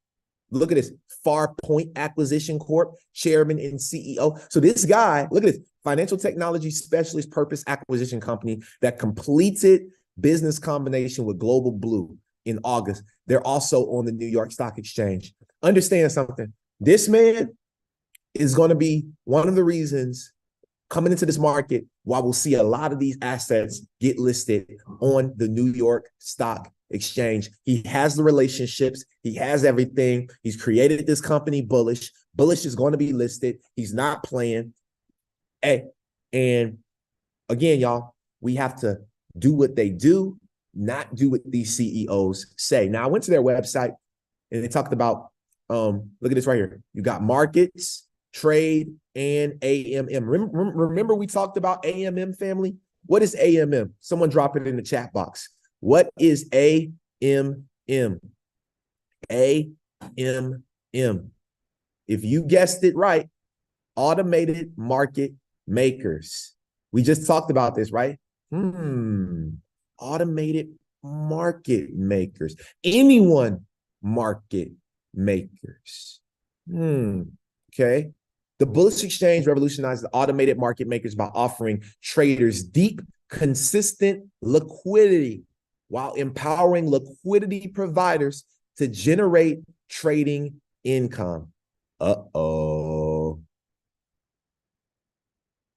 Look at this, Far Point Acquisition Corp, chairman and CEO. So this guy, look at this, financial technology specialist purpose acquisition company that completed business combination with Global Blue in August. They're also on the New York Stock Exchange. Understand something. This man is going to be one of the reasons coming into this market why we'll see a lot of these assets get listed on the New York Stock Exchange. He has the relationships. He has everything. He's created this company, Bullish. Bullish is going to be listed. He's not playing. Hey, and again, y'all, we have to do what they do, not do what these CEOs say. Now, I went to their website and they talked about, look at this right here. You got markets, trade, and AMM. Remember we talked about AMM, family? What is AMM? Someone drop it in the chat box. What is AMM? AMM. If you guessed it right, automated market makers. We just talked about this, right? Automated market makers. Anyone market makers. Okay. The Bullish Exchange revolutionized the automated market makers by offering traders deep, consistent liquidity while empowering liquidity providers to generate trading income. Uh-oh.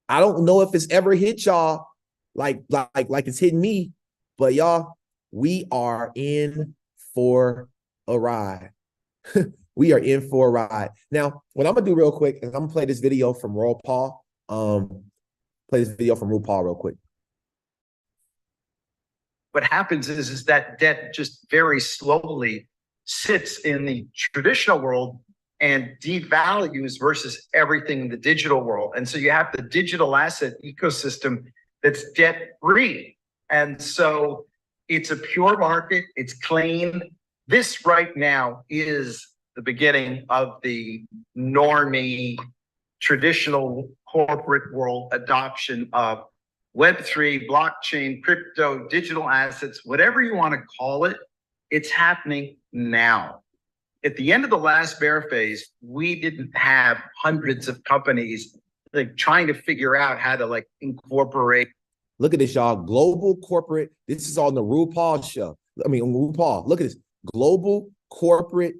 I don't know if it's ever hit y'all like it's hitting me, but y'all, we are in for a ride. We are in for a ride. Now, what I'm gonna do real quick is I'm gonna play this video from RuPaul. Play this video from RuPaul real quick. What happens is that debt just very slowly sits in the traditional world and devalues versus everything in the digital world. And so you have the digital asset ecosystem that's debt free. And so it's a pure market, it's clean. This right now is the beginning of the normie, traditional corporate world adoption of Web3, blockchain, crypto, digital assets, whatever you want to call it, it's happening now. At the end of the last bear phase, we didn't have hundreds of companies like trying to figure out how to like incorporate. Look at this, y'all. Global corporate. This is on the RuPaul show. I mean, RuPaul. Look at this. Global corporate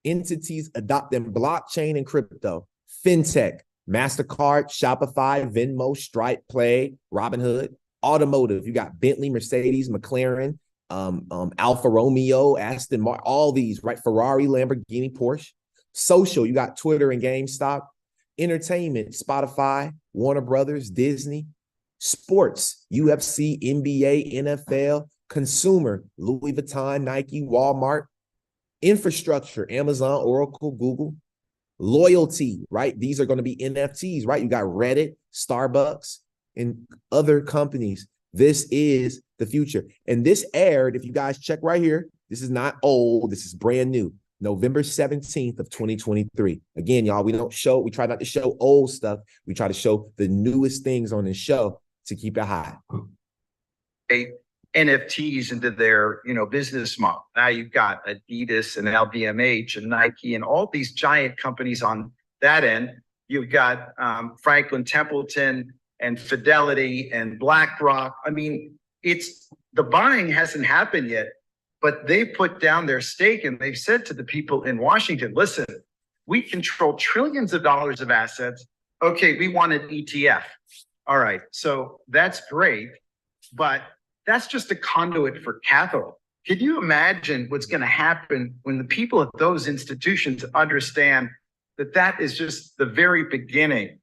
entities adopting blockchain and crypto, fintech, MasterCard, Shopify, Venmo, Stripe, Play, Robinhood, automotive. You got Bentley, Mercedes, McLaren, Alfa Romeo, Aston Martin, all these, right? Ferrari, Lamborghini, Porsche. Social, you got Twitter and GameStop. Entertainment, Spotify, Warner Brothers, Disney. Sports, UFC, NBA, NFL. Consumer, Louis Vuitton, Nike, Walmart. Infrastructure, Amazon, Oracle, Google. Loyalty, right? These are going to be NFTs, right? You got Reddit, Starbucks, and other companies. This is the future. And this aired, if you guys check right here, this is not old, this is brand new. November 17th of 2023. Again, y'all, we try not to show old stuff. We try to show the newest things on the show to keep it high. NFTs into their, business model. Now you've got Adidas and LVMH and Nike and all these giant companies on that end. You've got Franklin Templeton and Fidelity and BlackRock. I mean, the buying hasn't happened yet, but they put down their stake and they've said to the people in Washington, listen, we control trillions of dollars of assets. Okay, we want an ETF. All right, so that's great, but that's just a conduit for capital. Can you imagine what's going to happen when the people at those institutions understand that that is just the very beginning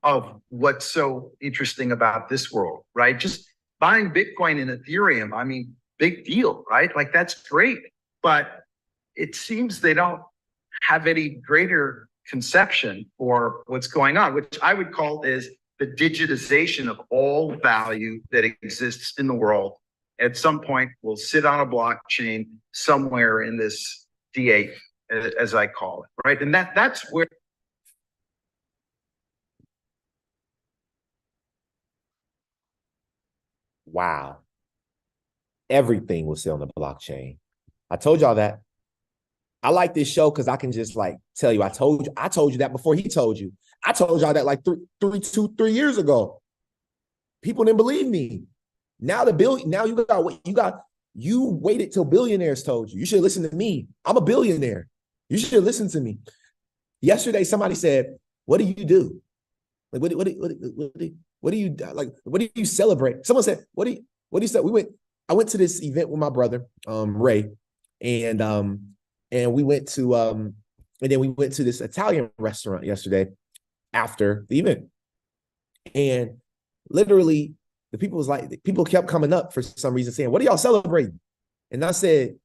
of what's so interesting about this world, right? Just buying Bitcoin and Ethereum, I mean, big deal, right? Like that's great, but it seems they don't have any greater conception for what's going on, which I would call is the digitization of all value that exists in the world at some point will sit on a blockchain somewhere in this D8, as I call it, right? And that's where. Wow. Everything will sit on the blockchain. I told y'all that. I like this show because I can just like tell you, I told you that before he told you. I told y'all that like 3 years ago. People didn't believe me. Now you waited till billionaires told you. You should listen to me. I'm a billionaire. You should listen to me. Yesterday, somebody said, "What do you do? Like, what do you like? What do you celebrate?" Someone said, "What do you say?" I went to this event with my brother, Ray, and we went to this Italian restaurant yesterday after the event. And literally people kept coming up for some reason saying, what are y'all celebrating? And I said,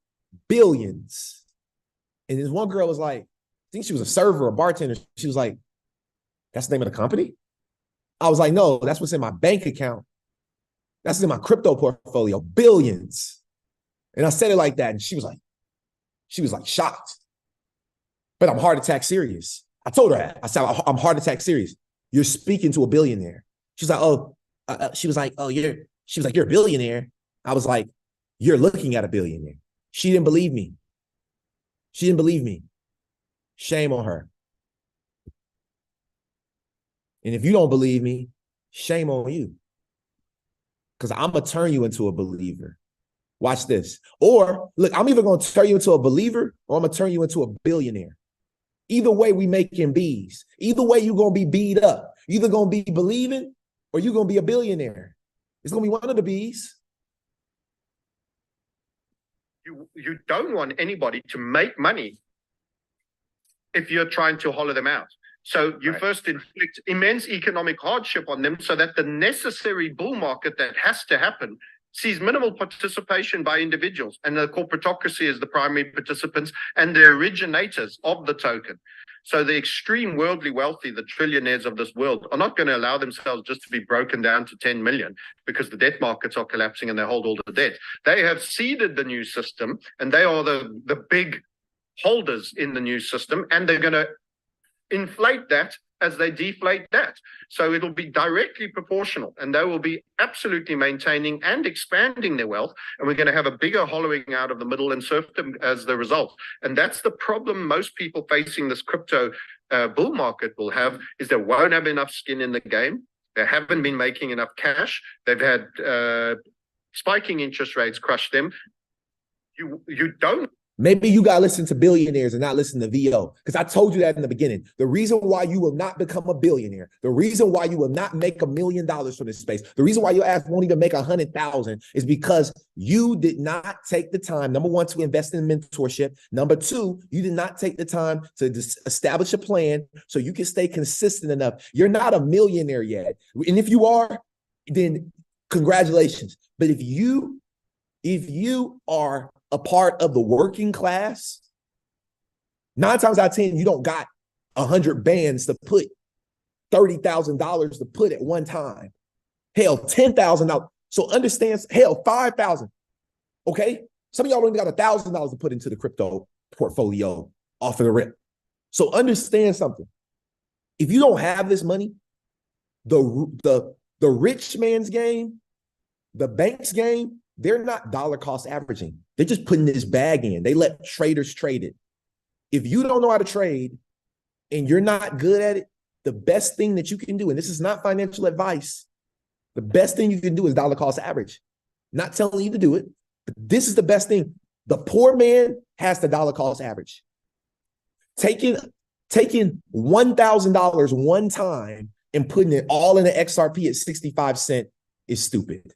billions. And this one girl was like, I think she was a server or bartender. She was like, that's the name of the company? I was like, no, that's what's in my bank account. That's in my crypto portfolio, billions. And I said it like that. And she was like shocked. But I'm heart attack serious. I told her that. I said, I'm heart attack serious. You're speaking to a billionaire. She's like, you're a billionaire. I was like, you're looking at a billionaire. She didn't believe me. Shame on her. And if you don't believe me, shame on you. Because I'm going to turn you into a believer. Watch this. Or look, I'm either going to turn you into a believer or I'm going to turn you into a billionaire. Either way, we making B's. Either way, you're going to be beat up. You're either going to be believing or you're going to be a billionaire. It's going to be one of the B's. You don't want anybody to make money if you're trying to hollow them out. So you first inflict immense economic hardship on them so that the necessary bull market that has to happen sees minimal participation by individuals, and the corporatocracy is the primary participants and the originators of the token. So the extreme worldly wealthy, the trillionaires of this world, are not going to allow themselves just to be broken down to 10 million because the debt markets are collapsing and they hold all the debt. They have seeded the new system and they are the big holders in the new system, and they're going to inflate that as they deflate that. So it'll be directly proportional, and they will be absolutely maintaining and expanding their wealth. And we're going to have a bigger hollowing out of the middle and serfdom as the result. And that's the problem most people facing this crypto bull market will have, is they won't have enough skin in the game. They haven't been making enough cash. They've had spiking interest rates crush them. You don't. Maybe you got to listen to billionaires and not listen to VO. Because I told you that in the beginning. The reason why you will not become a billionaire, the reason why you will not make $1 million from this space, the reason why your ass won't even make 100,000 is because you did not take the time, number one, to invest in mentorship. Number two, you did not take the time to establish a plan so you can stay consistent enough. You're not a millionaire yet. And if you are, then congratulations. But if you are a part of the working class, 9 times out of 10, you don't got 100 bands to put $30,000 to put at one time. Hell, $10,000. So understand, hell, 5,000. Okay. Some of y'all don't even got $1,000 to put into the crypto portfolio off of the rip. So understand something. If you don't have this money, the rich man's game, the bank's game, they're not dollar cost averaging. They're just putting this bag in. They let traders trade it. If you don't know how to trade and you're not good at it, the best thing that you can do, and this is not financial advice, the best thing you can do is dollar cost average. Not telling you to do it, but this is the best thing. The poor man has the dollar cost average. Taking $1,000 one time and putting it all in an XRP at 65 cents is stupid.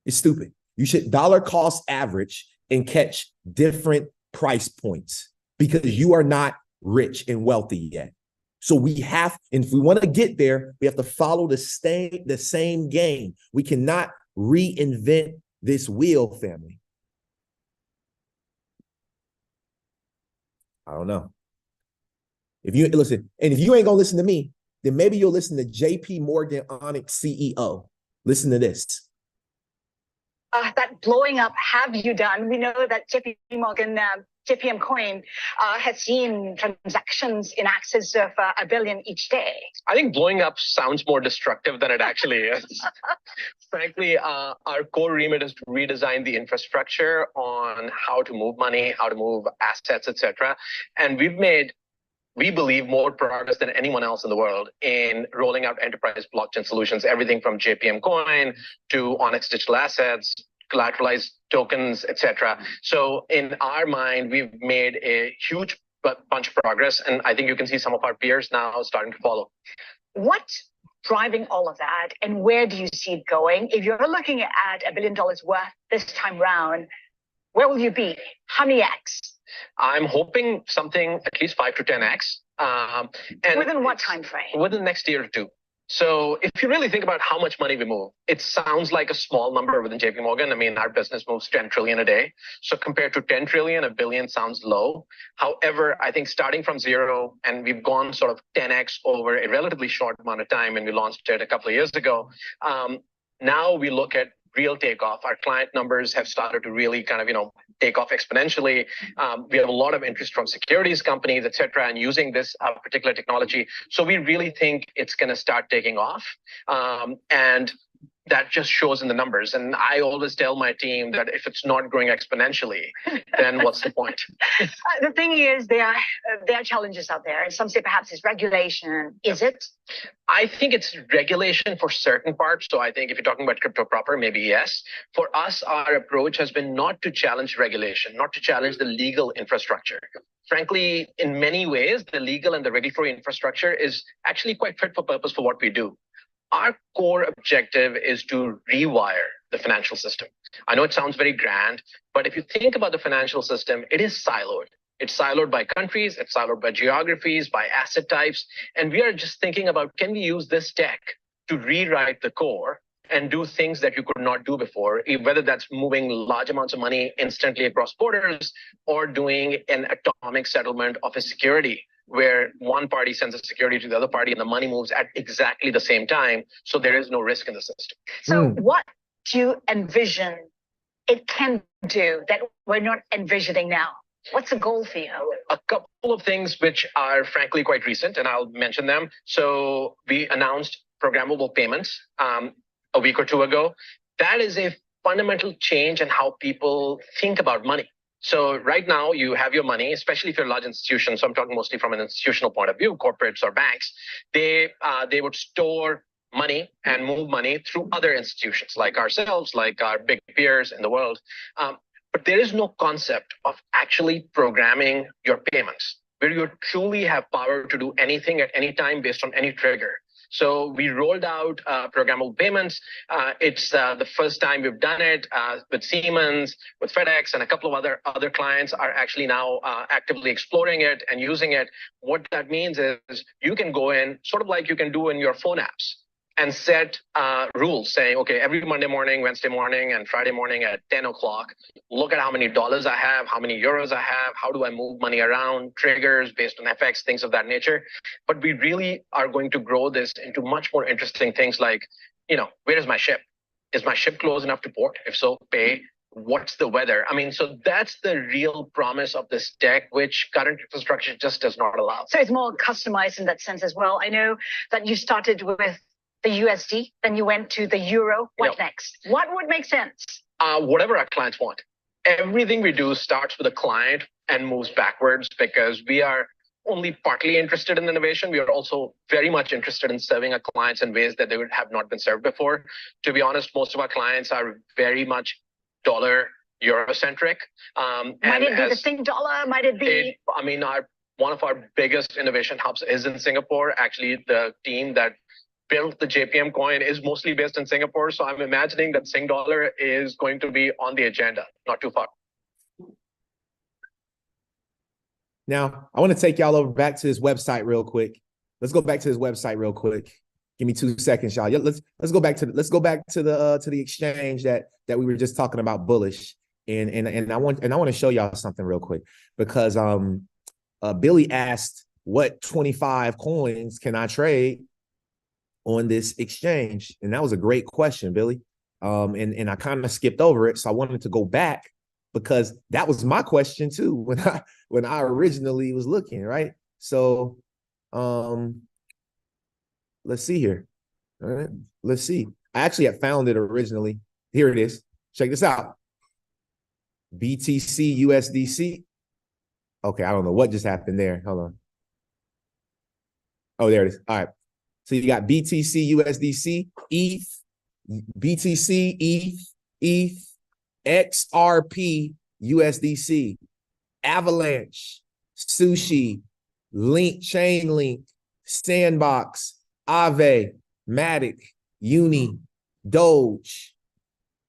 It's stupid. You should dollar cost average and catch different price points because you are not rich and wealthy yet. So we have, and if we want to get there, we have to follow the same game. We cannot reinvent this wheel, family. I don't know. If you listen, and if you ain't gonna listen to me, then maybe you'll listen to JP Morgan Onyx CEO. Listen to this. That blowing up have you done? We know that JP Morgan, JPM coin has seen transactions in excess of $1 billion each day. I think blowing up sounds more destructive than it actually is. Frankly, our core remit is to redesign the infrastructure on how to move money, how to move assets, etc. And we've made, we believe, more progress than anyone else in the world in rolling out enterprise blockchain solutions, everything from JPM coin to Onyx digital assets, collateralized tokens, etc. So in our mind, we've made a huge bunch of progress, and I think you can see some of our peers now starting to follow. What's driving all of that, and where do you see it going? If you're looking at $1 billion worth this time round, where will you be? How many X? I'm hoping something at least 5 to 10X. And within what time frame? Within the next year or two. So if you really think about how much money we move, it sounds like a small number within JP Morgan. I mean, our business moves 10 trillion a day. So compared to 10 trillion, a billion sounds low. However, I think starting from zero, and we've gone sort of 10x over a relatively short amount of time, and we launched it a couple of years ago. Now we look at real takeoff. Our client numbers have started to really kind of, take off exponentially. We have a lot of interest from securities companies, et cetera, and using this particular technology. So we really think it's going to start taking off. And that just shows in the numbers. And I always tell my team that if it's not growing exponentially, then what's the point? The thing is, there are challenges out there. And some say perhaps it's regulation. Is it? I think it's regulation for certain parts. So I think if you're talking about crypto proper, maybe yes. For us, our approach has been not to challenge regulation, not to challenge the legal infrastructure. Frankly, in many ways, the legal and the regulatory infrastructure is actually quite fit for purpose for what we do. Our core objective is to rewire the financial system. I know it sounds very grand, but if you think about the financial system, it is siloed. It's siloed by countries, it's siloed by geographies, by asset types. And we are just thinking about, can we use this tech to rewrite the core and do things that you could not do before, whether that's moving large amounts of money instantly across borders or doing an atomic settlement of a security, where one party sends a security to the other party and the money moves at exactly the same time. So there is no risk in the system. So what do you envision it can do that we're not envisioning now? What's the goal for you? A couple of things which are frankly quite recent, and I'll mention them. So we announced programmable payments a week or two ago. That is a fundamental change in how people think about money. So right now you have your money, especially if you're a large institution. So I'm talking mostly from an institutional point of view, corporates or banks. They would store money and move money through other institutions like ourselves, like our big peers in the world. But there is no concept of actually programming your payments, where you truly have power to do anything at any time based on any trigger. So we rolled out programmable payments. It's the first time we've done it with Siemens, with FedEx, and a couple of other clients are actually now actively exploring it and using it. What that means is you can go in, sort of like you can do in your phone apps, and set rules saying, okay, every Monday morning, Wednesday morning, and Friday morning at 10 o'clock, look at how many dollars I have, how many euros I have, how do I move money around, triggers based on FX, things of that nature. But we really are going to grow this into much more interesting things like, where is my ship? Is my ship close enough to port? If so, pay. What's the weather? I mean, so that's the real promise of this tech, which current infrastructure just does not allow. So it's more customized in that sense as well. I know that you started with the USD, then you went to the euro. What next? What would make sense? Whatever our clients want. Everything we do starts with a client and moves backwards, because we are only partly interested in innovation. We are also very much interested in serving our clients in ways that they would have not been served before. To be honest, most of our clients are very much dollar Eurocentric. Might it be the Sing dollar? Might it be? One of our biggest innovation hubs is in Singapore. Actually, the team that built the JPM coin is mostly based in Singapore. So I'm imagining that Sing dollar is going to be on the agenda, not too far. Now, I want to take y'all over back to his website real quick. Let's go back to his website real quick. Give me 2 seconds, y'all. Let's go back to the exchange that we were just talking about, Bullish. And I want to show y'all something real quick, because Billy asked, what 25 coins can I trade on this exchange? And that was a great question, Billy. And I kind of skipped over it. So I wanted to go back, because that was my question too when I originally was looking, right? So let's see here. All right, let's see. I actually had found it originally. Here it is. Check this out. BTC USDC. Okay, I don't know what just happened there. Hold on. Oh, there it is. All right. So you got BTC, USDC, ETH, BTC, ETH, XRP, USDC, Avalanche, Sushi, Link, Chainlink, Sandbox, Aave, Matic, Uni, Doge,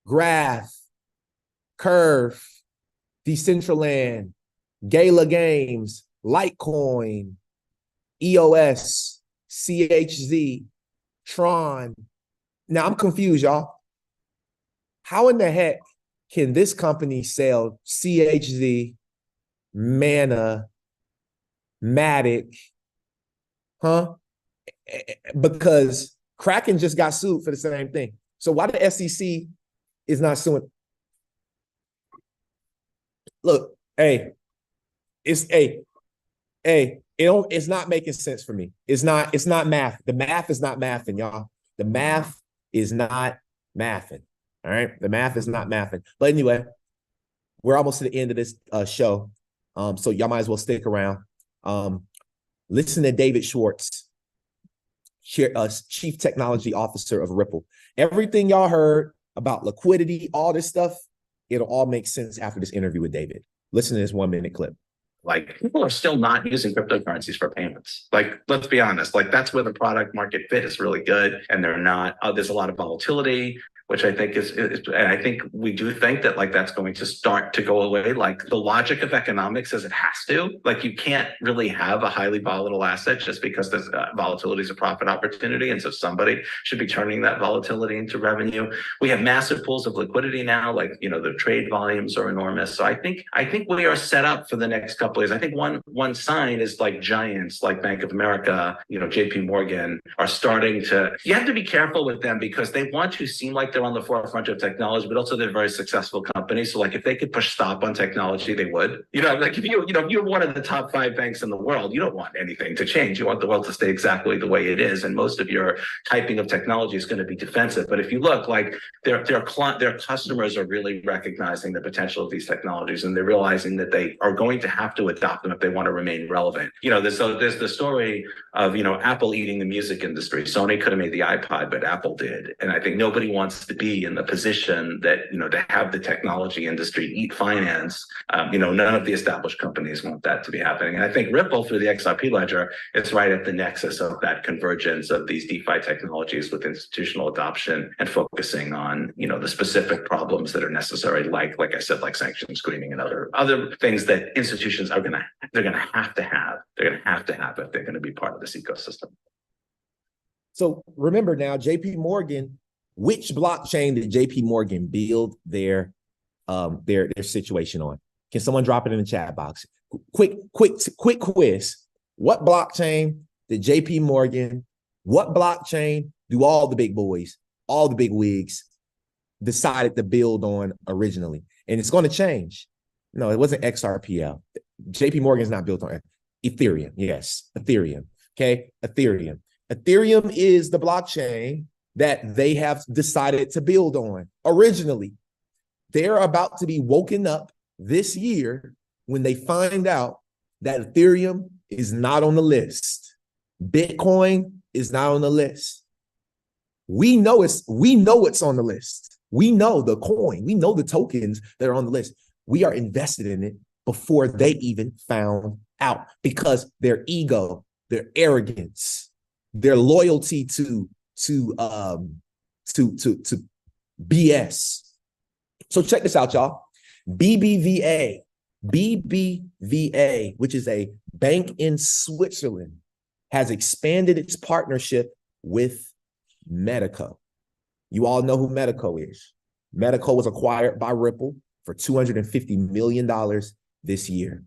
Graph, Curve, Decentraland, Gala Games, Litecoin, EOS, CHZ, Tron. Now I'm confused, y'all. How in the heck can this company sell CHZ, Mana, Matic, huh? Because Kraken just got sued for the same thing. So why the SEC is not suing? Look, hey, it's not making sense for me. It's not math. The math is not mathing, y'all. The math is not mathing. All right. The math is not mathing. But anyway, we're almost to the end of this show. So y'all might as well stick around. Listen to David Schwartz, Chief Technology Officer of Ripple. Everything y'all heard about liquidity, all this stuff, it'll all make sense after this interview with David. Listen to this 1-minute clip. Like, people are still not using cryptocurrencies for payments. Like, let's be honest, like that's where the product market fit is really good. And they're not, there's a lot of volatility, which I think is, and I think we do think that like that's going to start to go away. Like the logic of economics says it has to. Like you can't really have a highly volatile asset just because there's volatility is a profit opportunity, and so somebody should be turning that volatility into revenue. We have massive pools of liquidity now. Like the trade volumes are enormous. So I think we are set up for the next couple of years. I think one sign is like giants like Bank of America, JP Morgan are starting to. You have to be careful with them because they want to seem like they're on the forefront of technology, but also they're very successful companies. So like if they could push stop on technology, they would. Like if you're one of the top 5 banks in the world, you don't want anything to change. You want the world to stay exactly the way it is. And most of your typing of technology is going to be defensive. But if you look, like their customers are really recognizing the potential of these technologies, and they're realizing that they are going to have to adopt them if they want to remain relevant. There's the story of Apple eating the music industry. Sony could have made the iPod, but Apple did. And I think nobody wants to be in the position that to have the technology industry eat finance. None of the established companies want that to be happening. And I think Ripple through the XRP ledger is right at the nexus of that convergence of these DeFi technologies with institutional adoption and focusing on the specific problems that are necessary, like I said, like sanction screening and other things that institutions are gonna have to have. They're gonna have to have if they're going to be part of this ecosystem. So remember now, JP Morgan. Which blockchain did JP Morgan build their situation on? Can someone drop it in the chat box? Quick quiz. What blockchain did JP Morgan, what blockchain do all the big boys, all the big wigs decided to build on originally? And it's going to change. No, it wasn't XRPL. JP Morgan's not built on Ethereum. Yes, Ethereum. Okay, Ethereum. Ethereum is the blockchain that they have decided to build on originally. They're about to be woken up this year when they find out that Ethereum is not on the list. Bitcoin is not on the list. We know it's on the list. We know the coin. We know the tokens that are on the list. We are invested in it before they even found out because their ego, their arrogance, their loyalty to BS. So check this out, y'all. BBVA, which is a bank in Switzerland, has expanded its partnership with Medico. You all know who Medico is. Medico was acquired by Ripple for $250 million this year.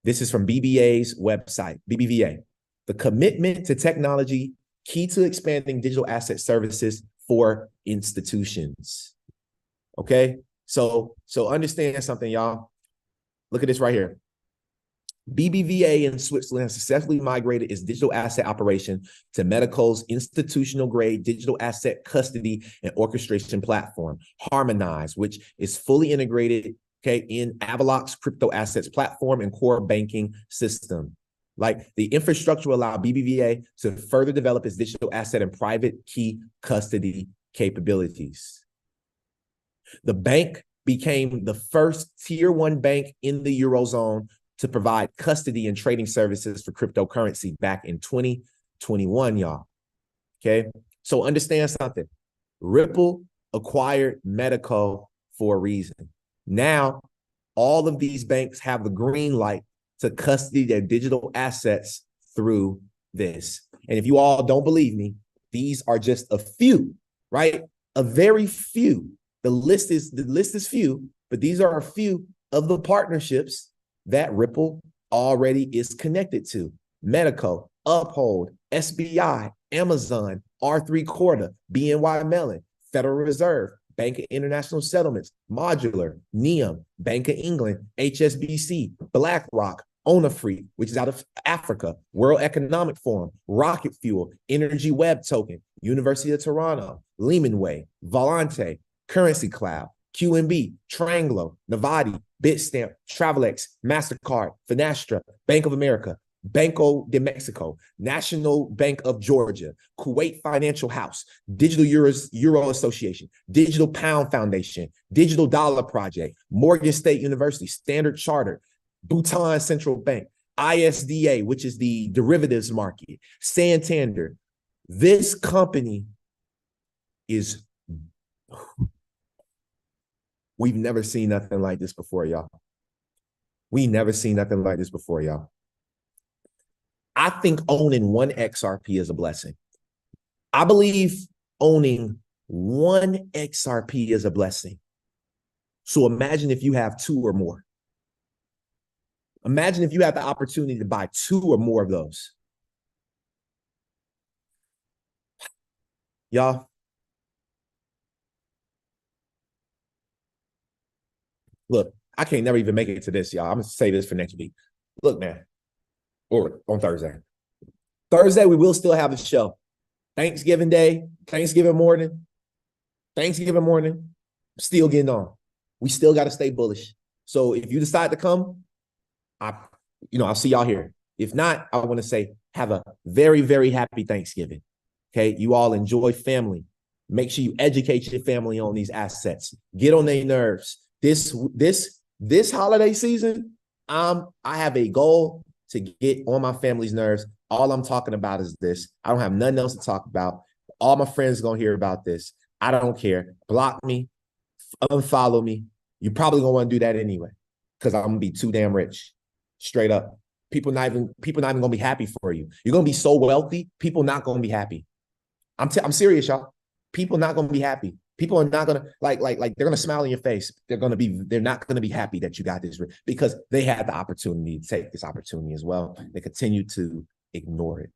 This is from BBVA's website, BBVA. The commitment to technology, key to expanding digital asset services for institutions. Okay, so understand something, y'all. Look at this right here. BBVA in Switzerland has successfully migrated its digital asset operation to Medico's institutional grade digital asset custody and orchestration platform, Harmonize, which is fully integrated, in Avalok's crypto assets platform and core banking system. Like the infrastructure will allow BBVA to further develop its digital asset and private key custody capabilities. The bank became the first tier 1 bank in the Eurozone to provide custody and trading services for cryptocurrency back in 2021, y'all. Okay, so understand something. Ripple acquired Medico for a reason. Now, all of these banks have the green light to custody their digital assets through this. And if you all don't believe me, These are just a few, right? A very few. The list is few, but these are a few of the partnerships that Ripple already is connected to. Medico, Uphold, SBI, Amazon, R3 Corda, BNY Mellon, Federal Reserve, Bank of International Settlements, Modular, NEOM, Bank of England, HSBC, BlackRock, Onafree, which is out of Africa, World Economic Forum, Rocket Fuel, Energy Web Token, University of Toronto, Lehman Way, Volante, Currency Cloud, QNB, Tranglo, Navadi, Bitstamp, Travelex, MasterCard, Finastra, Bank of America, Banco de Mexico, National Bank of Georgia, Kuwait Financial House, Digital Euro Association, Digital Pound Foundation, Digital Dollar Project, Morgan State University, Standard Chartered, Bhutan Central Bank, ISDA, which is the derivatives market, Santander. This company is, we've never seen nothing like this before, y'all. We never seen nothing like this before, y'all. I think owning one XRP is a blessing. I believe owning one XRP is a blessing. So imagine if you have two or more. Imagine if you have the opportunity to buy two or more of those. Y'all, look, I can't never even make it to this, y'all. I'm going to say this for next week. Look, man, or on Thursday. Thursday, we will still have a show. Thanksgiving Day, Thanksgiving morning, still getting on. We still got to stay bullish. So if you decide to come, I'll see y'all here. If not, I want to say have a very, very happy Thanksgiving. Okay, you all enjoy family. Make sure you educate your family on these assets. Get on their nerves. This holiday season, I have a goal to get on my family's nerves. All I'm talking about is this. I don't have nothing else to talk about. All my friends are gonna hear about this. I don't care. Block me, unfollow me. You're probably gonna want to do that anyway, because I'm gonna be too damn rich. Straight up. People not even gonna be happy for you. You're gonna be so wealthy, people not gonna be happy. I'm serious, y'all. People not gonna be happy. People are not gonna like they're gonna smile in your face. They're not gonna be happy that you got this because they had the opportunity to take this opportunity as well. They continue to ignore it.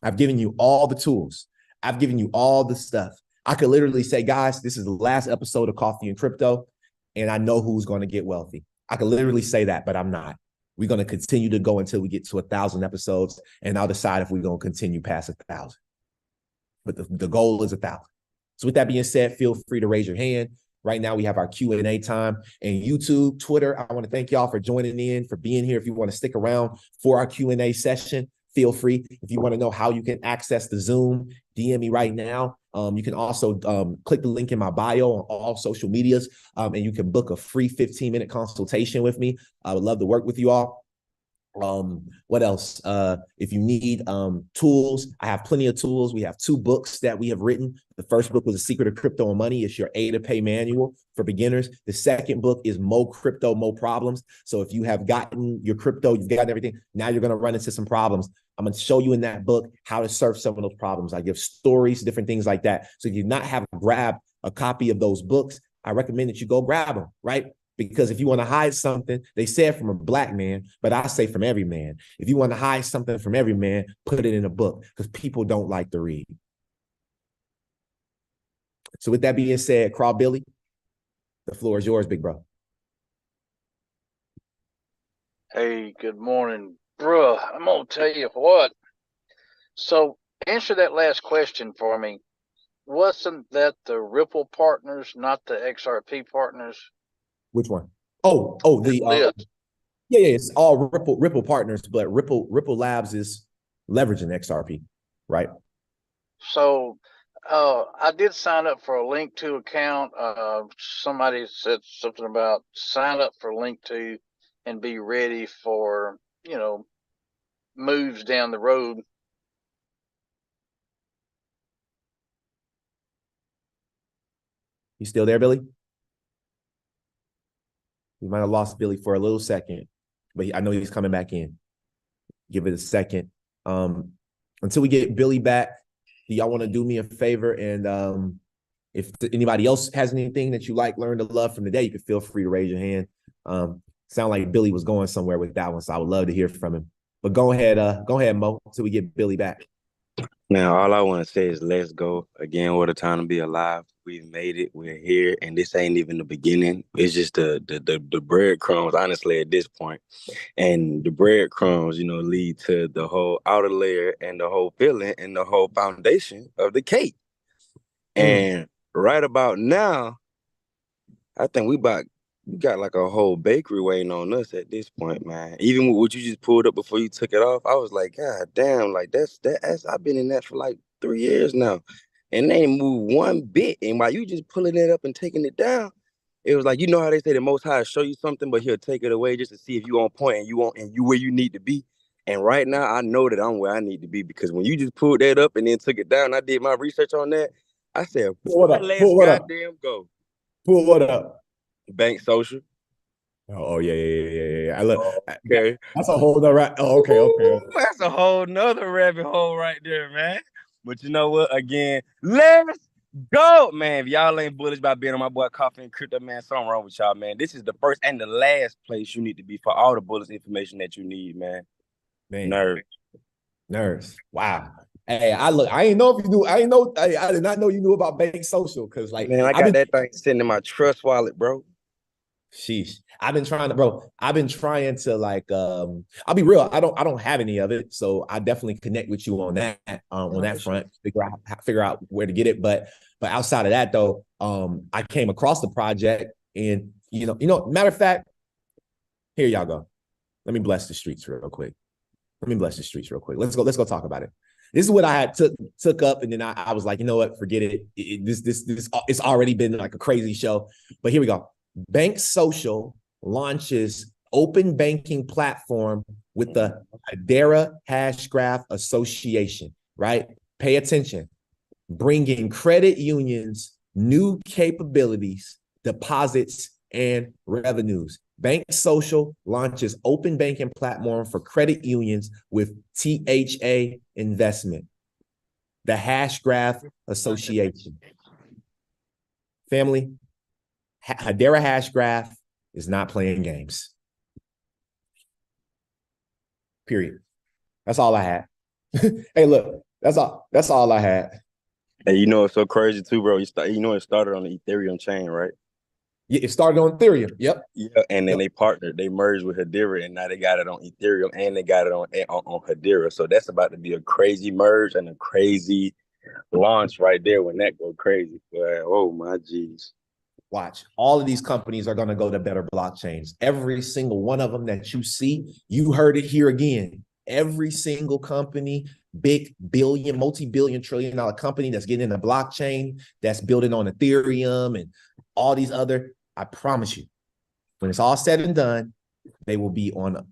I've given you all the tools. I've given you all the stuff. I could literally say, guys, this is the last episode of Coffee and Crypto, and I know who's going to get wealthy. I could literally say that, but I'm not. We're going to continue to go until we get to 1,000 episodes, and I'll decide if we're going to continue past 1,000. But the goal is 1,000. So with that being said, feel free to raise your hand. Right now, we have our Q&A time. And YouTube, Twitter, I want to thank y'all for joining in, for being here. If you want to stick around for our Q&A session, feel free. If you want to know how you can access the Zoom, DM me right now. You can also click the link in my bio on all social medias, and you can book a free 15-minute consultation with me. I would love to work with you all. What else? If you need tools, I have plenty of tools. We have 2 books that we have written. The first book was The Secret of Crypto and Money. It's your A to Pay manual for beginners. The second book is Mo Crypto, Mo Problems. So if you have gotten your crypto, you've gotten everything, now you're going to run into some problems. I'm going to show you in that book how to surf some of those problems. I give stories, different things like that. So if you not have grabbed a copy of those books, I recommend that you go grab them, right? Because if you want to hide something, they said from a black man, but I say from every man. If you want to hide something from every man, put it in a book, because people don't like to read. So with that being said, Craw Billy, the floor is yours, big bro. Hey, good morning, bruh. I'm gonna tell you what. So answer that last question for me. Wasn't that the Ripple partners, not the XRP partners? Which one? Yeah, it's all Ripple partners, but Ripple Labs is leveraging XRP, right? So I did sign up for a Link to account. Somebody said something about sign up for Link to and be ready for, moves down the road. You still there, Billy? We might have lost Billy for a little second, but I know he's coming back in. Give it a second. Until we get Billy back, do y'all want to do me a favor? And if anybody else has anything that you like, learn to love from today, you can feel free to raise your hand. Sound like Billy was going somewhere with that one, so I would love to hear from him. But go ahead, Mo, until we get Billy back. Now, all I want to say is let's go. Again, what a time to be alive. We've made it. We're here. And this ain't even the beginning. It's just the breadcrumbs, honestly, at this point. And the breadcrumbs, lead to the whole outer layer and the whole filling and the whole foundation of the cake. And right about now, I think we got like a whole bakery waiting on us at this point, man. Even with what you just pulled up before you took it off, I was like, God damn, like that's I've been in that for like 3 years now. And they ain't moved one bit. And while you just pulling it up and taking it down, it was like, how they say the Most High will show you something, but he'll take it away just to see if you on point and you where you need to be. And right now I know that I'm where I need to be, because when you just pulled that up and then took it down, I did my research on that. I said, let's goddamn go. Pull what up? Bank Social. Oh yeah. I look. Okay, that's a whole nother. Oh, okay. That's a whole nother rabbit hole right there, man. But you know what? Again, let's go, man. If y'all ain't bullish by being on my boy Coffee and Crypto, man, something wrong with y'all, man. This is the first and the last place you need to be for all the bullish information that you need, man. Nerves. Wow. Hey, I didn't know if you knew. I did not know you knew about Bank Social, because like, man, I got that thing sitting in my trust wallet, bro. Sheesh. I've been trying to like, I'll be real. I don't have any of it. So I definitely connect with you on that, on that front, figure out where to get it. But outside of that though, I came across the project and, matter of fact, here y'all go. Let me bless the streets real quick. Let's go talk about it. This is what I had took up, and then I was like, you know what, forget it. It's already been like a crazy show, but here we go. Bank Social launches open banking platform with the Hedera Hashgraph Association, right? Pay attention. Bringing credit unions new capabilities, deposits, and revenues. Bank Social launches open banking platform for credit unions with THA investment. The Hashgraph Association. Family, Hedera Hashgraph is not playing games. Period. That's all I had. Hey, look, that's all I had. Hey, it's so crazy too, bro. It started on the Ethereum chain, right? Yeah, it started on Ethereum. Yep. Yeah, and then they partnered. They merged with Hedera, and now they got it on Ethereum, and they got it on Hedera. So that's about to be a crazy merge and a crazy launch right there when that go crazy. Boy, oh my geez. Watch. All of these companies are going to go to better blockchains. Every single one of them that you see, you heard it here again. Every single company, big billion, multi-billion, trillion-dollar company that's getting in the blockchain, that's building on Ethereum and all these other, I promise you, when it's all said and done, they will be on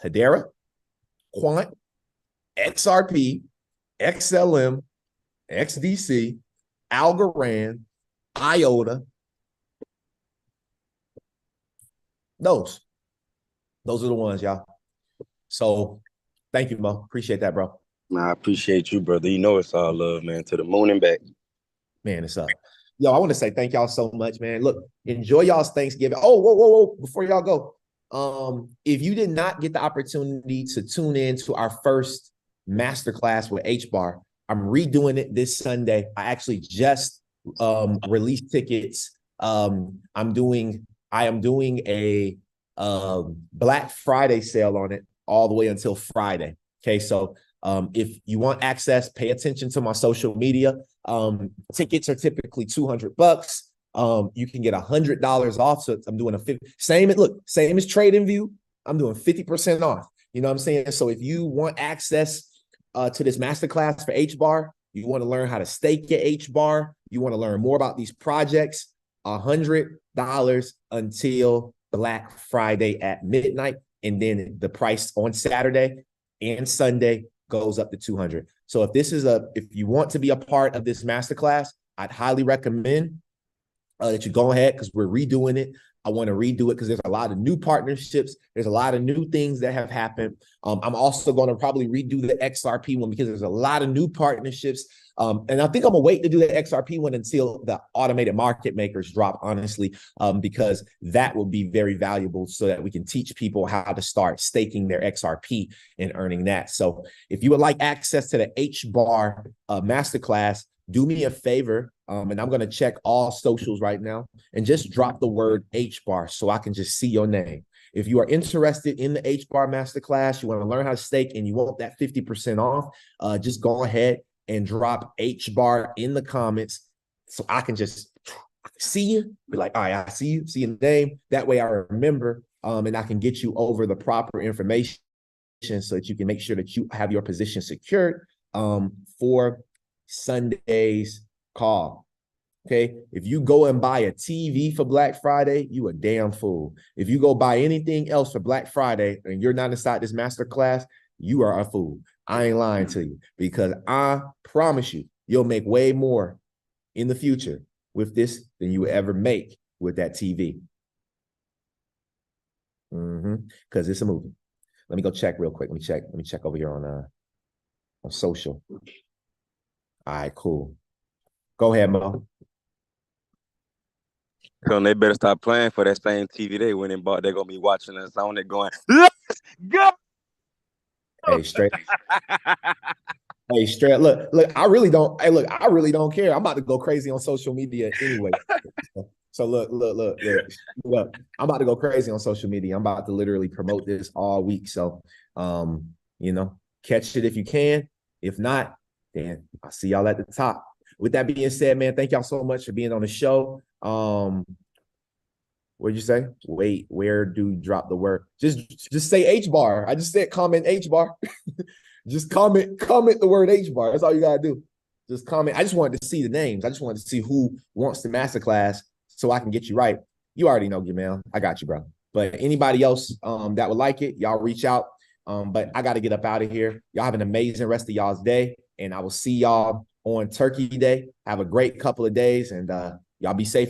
Hedera, Quant, XRP, XLM, XDC, Algorand, IOTA. Those are the ones, y'all. So thank you, Mo. Appreciate that, bro. Nah, I appreciate you, brother. It's all love, man. To the moon and back. Man, it's up. Yo, I want to say thank y'all so much, man. Look, enjoy y'all's Thanksgiving. Oh, whoa. Before y'all go, if you did not get the opportunity to tune in to our first masterclass with HBAR, I'm redoing it this Sunday. I actually just released tickets. I am doing a Black Friday sale on it all the way until Friday. Okay, so if you want access, pay attention to my social media. Tickets are typically $200. You can get $100 off. So I'm doing same as TradingView. I'm doing 50% off. You know what I'm saying? So if you want access to this masterclass for HBAR, you want to learn how to stake your HBAR, you want to learn more about these projects, $100 until Black Friday at midnight. And then the price on Saturday and Sunday goes up to $200. So if you want to be a part of this masterclass, I'd highly recommend that you go ahead, because we're redoing it. I want to redo it because there's a lot of new partnerships. There's a lot of new things that have happened. I'm also going to probably redo the XRP one because there's a lot of new partnerships. And I think I'm going to wait to do the XRP one until the automated market makers drop, honestly, because that will be very valuable so that we can teach people how to start staking their XRP and earning that. So if you would like access to the HBAR masterclass, do me a favor, and I'm going to check all socials right now and just drop the word HBAR so I can just see your name. If you are interested in the HBAR masterclass, you want to learn how to stake and you want that 50% off, just go ahead and drop HBAR in the comments so I can just see you, be like, all right, I see you, see your name. That way I remember, and I can get you over the proper information so that you can make sure that you have your position secured for Sunday's call. Okay, if you go and buy a TV for Black Friday, you a damn fool. If you go buy anything else for Black Friday and you're not inside this master class, you are a fool. I ain't lying to you, because I promise you, you'll make way more in the future with this than you would ever make with that TV. Because it's a movie. Let me go check real quick. Let me check over here on social. All right, cool. Go ahead, Mo. So they better stop playing for that same TV they went and bought. They're gonna be watching us on it going, let's go. Hey, straight. Hey, straight. Look, I really don't. Hey, look, I really don't care. I'm about to go crazy on social media anyway. So look. I'm about to go crazy on social media. I'm about to literally promote this all week. So, catch it if you can. If not, then I'll see y'all at the top. With that being said, man, thank y'all so much for being on the show. What'd you say? Wait, where do you drop the word? Just say HBAR. I just said comment HBAR. Just comment the word HBAR. That's all you gotta do. Just comment. I just wanted to see the names. I just wanted to see who wants the masterclass so I can get you right. You already know, Gamal. I got you, bro. But anybody else that would like it, y'all reach out. But I got to get up out of here. Y'all have an amazing rest of y'all's day, and I will see y'all on Turkey Day. Have a great couple of days, and y'all be safe out